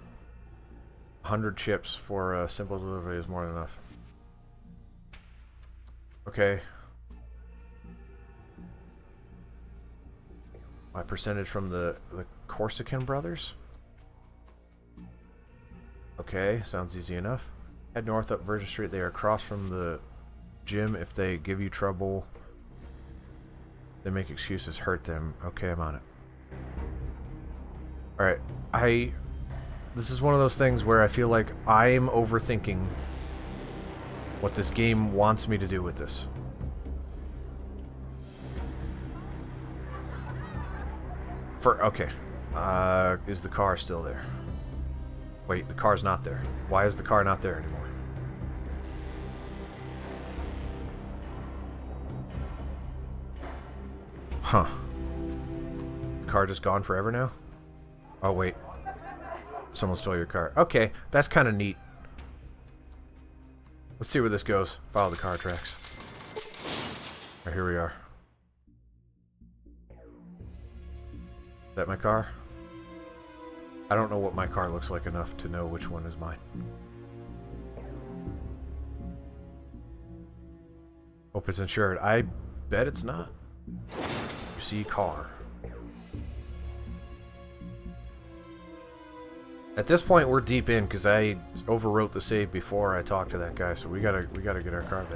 S1: 100 chips for a simple delivery is more than enough. Okay. My percentage from the Corsican brothers? Okay, sounds easy enough. Head north up Virgin Street. They are across from the gym. If they give you trouble, they make excuses, hurt them. Okay, I'm on it. Alright, this is one of those things where I feel like I'm overthinking what this game wants me to do with this. Okay. Is the car still there? Wait, the car's not there. Why is the car not there anymore? Huh. The car just gone forever now? Oh, wait. Someone stole your car. Okay, that's kind of neat. Let's see where this goes. Follow the car tracks. Alright, here we are. Is that my car? I don't know what my car looks like enough to know which one is mine. Hope it's insured. I bet it's not. You see car. At this point, we're deep in because I overwrote the save before I talked to that guy, so we gotta get our car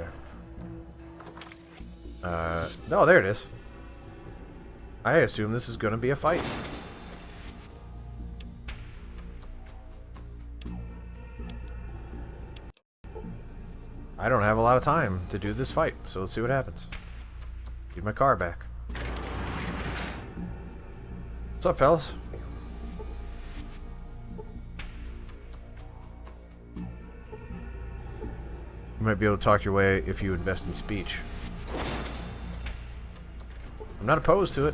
S1: back. No, there it is. I assume this is gonna be a fight. I don't have a lot of time to do this fight, so let's see what happens. Need my car back. What's up, fellas? You might be able to talk your way if you invest in speech. I'm not opposed to it.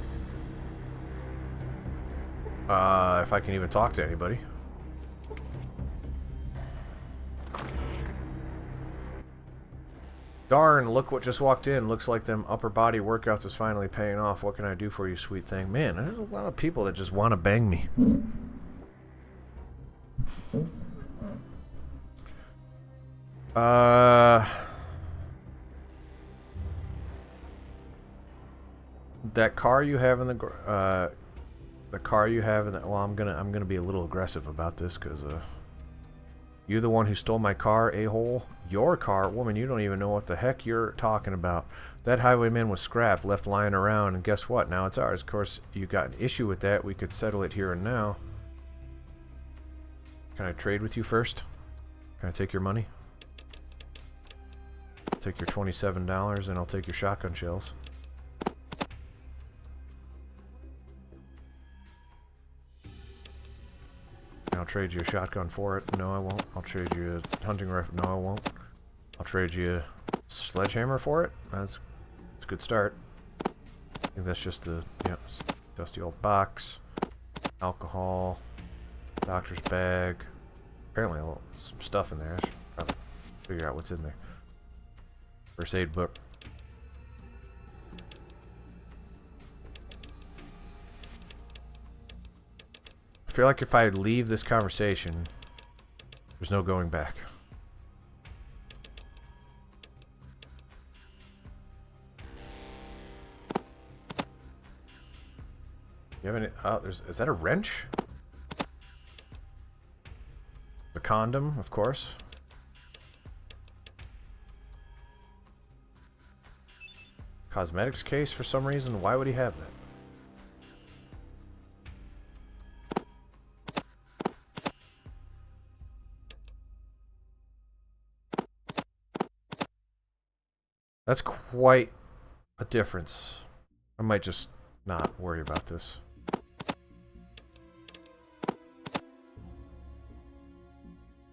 S1: If I can even talk to anybody. Darn, look what just walked in. Looks like them upper body workouts is finally paying off. What can I do for you, sweet thing? Man, there's a lot of people that just want to bang me. That car you have in the car you have in the, well, I'm gonna be a little aggressive about this because you're the one who stole my car, a-hole. Your car, woman, you don't even know what the heck you're talking about. That highwayman was scrapped, left lying around, and guess what? Now it's ours. Of course, you got an issue with that. We could settle it here and now. Can I trade with you first? Can I take your money? Take your $27 and I'll take your shotgun shells. I'll trade you a shotgun for it. No, I won't. I'll trade you a hunting rifle. No, I won't. I'll trade you a sledgehammer for it. That's a good start. I think that's just a dusty old box. Alcohol. Doctor's bag. Apparently some stuff in there. I should probably figure out what's in there. First aid book. I feel like if I leave this conversation, there's no going back. You have any? Oh, is that a wrench? A condom, of course. Cosmetics case for some reason. Why would he have that? That's quite a difference. I might just not worry about this.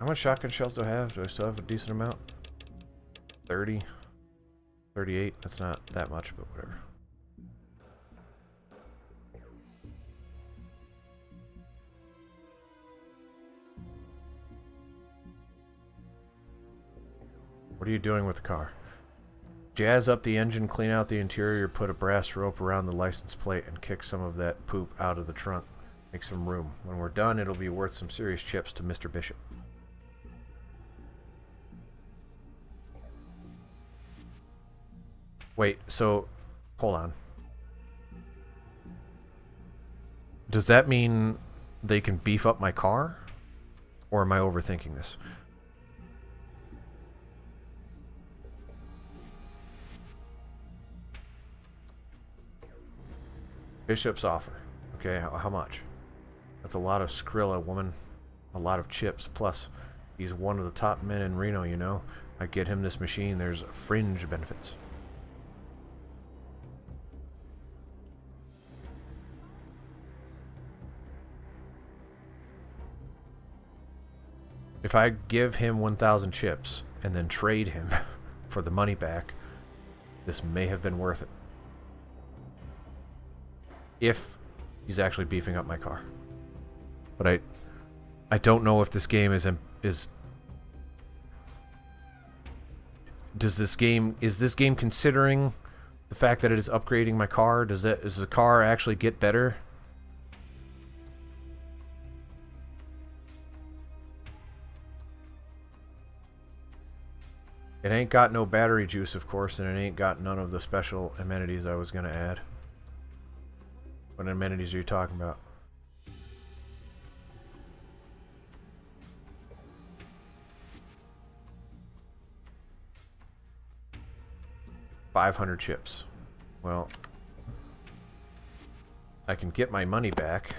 S1: How much shotgun shells do I have? Do I still have a decent amount? 30? 38? That's not that much, but whatever. What are you doing with the car? Jazz up the engine, clean out the interior, put a brass rope around the license plate, and kick some of that poop out of the trunk. Make some room. When we're done, it'll be worth some serious chips to Mr. Bishop. Wait, so, hold on. Does that mean they can beef up my car? Or am I overthinking this? Bishop's offer. Okay, how much? That's a lot of Skrilla, woman. A lot of chips. Plus, he's one of the top men in Reno, you know. I get him this machine, there's fringe benefits. If I give him 1,000 chips and then trade him for the money back, this may have been worth it. If he's actually beefing up my car. But I don't know if this game is is this game considering the fact that it is upgrading my car? Does the car actually get better? It ain't got no battery juice, of course, and it ain't got none of the special amenities I was gonna add. What amenities are you talking about? $500 chips. Well, I can get my money back.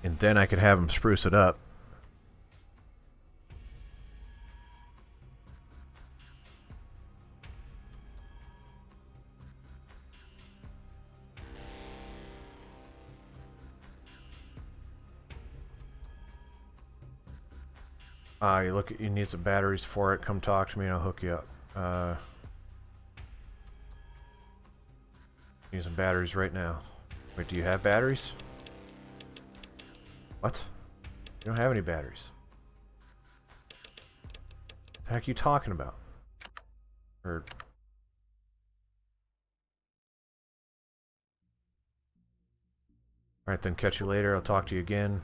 S1: And then I could have him spruce it up. You need some batteries for it. Come talk to me and I'll hook you up. Need some batteries right now. Wait, do you have batteries? What? You don't have any batteries. What the heck are you talking about? Alright then, catch you later. I'll talk to you again.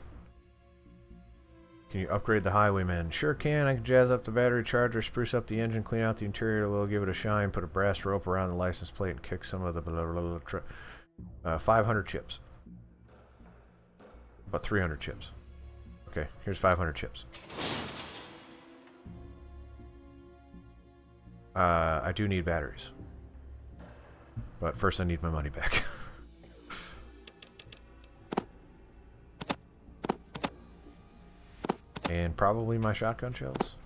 S1: Can you upgrade the Highwayman? Sure can. I can jazz up the battery charger, spruce up the engine, clean out the interior a little, give it a shine, put a brass rope around the license plate, and kick some of the blah, blah, blah, 500 chips. About 300 chips. Okay, here's 500 chips. I do need batteries. But first I need my money back. And probably my shotgun shells.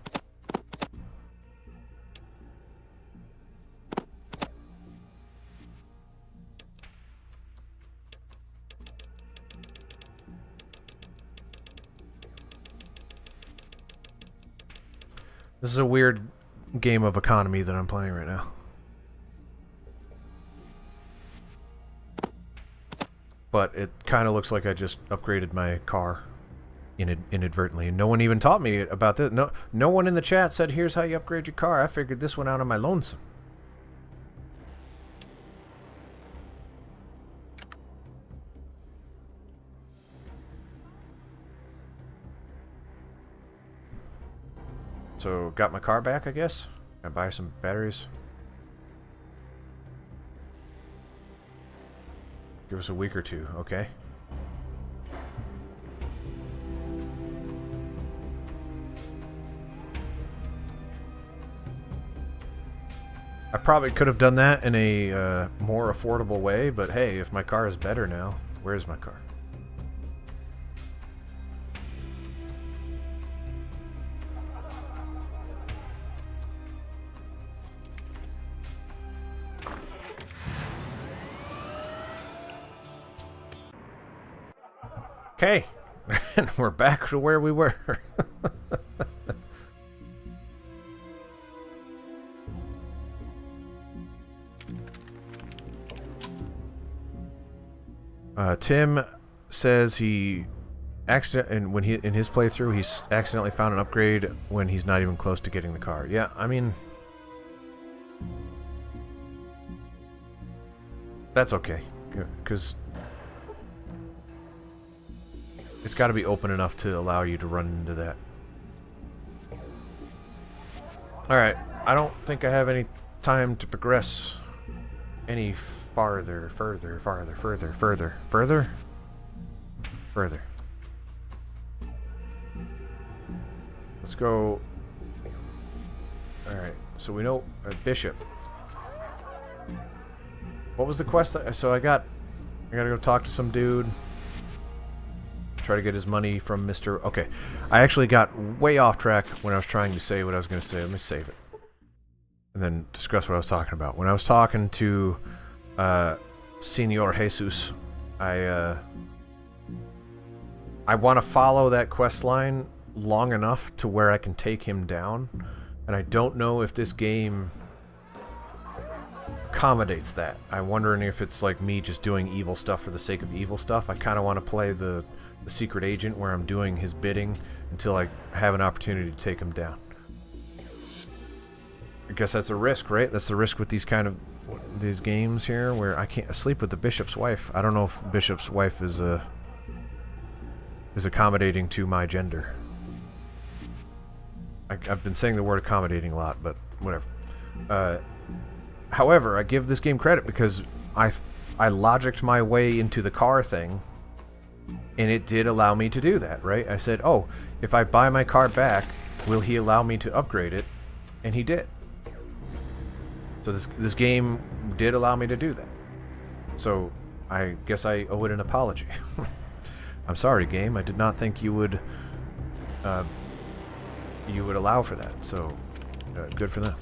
S1: This is a weird game of economy that I'm playing right now. But it kind of looks like I just upgraded my car. Inadvertently, and no one even taught me about this. No one in the chat said, here's how you upgrade your car. I figured this one out on my lonesome. So, got my car back, I guess. I buy some batteries. Give us a week or two, okay? I probably could have done that in a more affordable way, but hey, if my car is better now, where's my car? Okay, and we're back to where we were. Tim says he when he in his playthrough he's accidentally found an upgrade when he's not even close to getting the car. Yeah, I mean that's okay, because it's got to be open enough to allow you to run into that. All right, I don't think I have any time to progress any further. Let's go. Alright, so we know Bishop. What was the quest? So I gotta go talk to some dude. Try to get his money from Mr. Okay, I actually got way off track when I was trying to say what I was going to say. Let me save it. And then discuss what I was talking about. When I was talking to Senor Jesus, I want to follow that quest line long enough to where I can take him down, and I don't know if this game accommodates that. I'm wondering if it's like me just doing evil stuff for the sake of evil stuff. I kind of want to play the secret agent where I'm doing his bidding until I have an opportunity to take him down. I guess that's a risk, right? That's the risk with these these games here, where I can't sleep with the Bishop's wife. I don't know if Bishop's wife is accommodating to my gender. I've been saying the word accommodating a lot, but whatever. However, I give this game credit because I logicked my way into the car thing, and it did allow me to do that, right? I said, oh, if I buy my car back, will he allow me to upgrade it? And he did. So this game did allow me to do that. So I guess I owe it an apology. I'm sorry, game. I did not think you would allow for that. So, good for them.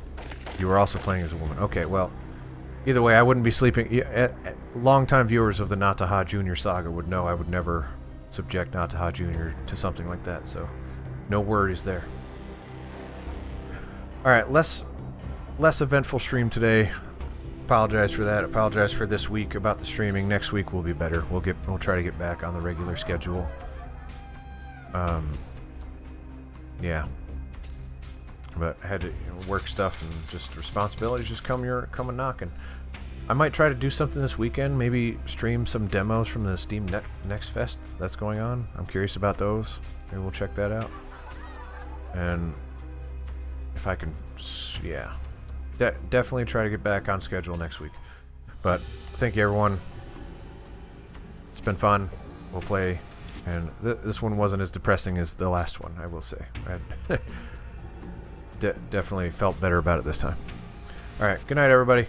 S1: You were also playing as a woman. Okay, well, either way, I wouldn't be sleeping. Long-time viewers of the Nataha Jr. saga would know I would never subject Nataha Jr. to something like that. So, no worries there. All right, less eventful stream today. Apologize for that. Apologize for this week about the streaming. Next week will be better. We'll try to get back on the regular schedule. Yeah. But I had to work stuff and just responsibilities just come a knocking. I might try to do something this weekend. Maybe stream some demos from the Steam Next Fest that's going on. I'm curious about those. Maybe we'll check that out. And if I can, yeah. Definitely try to get back on schedule next week. But thank you, everyone. It's been fun. We'll play. And this one wasn't as depressing as the last one, I will say. I definitely felt better about it this time. Alright, good night, everybody.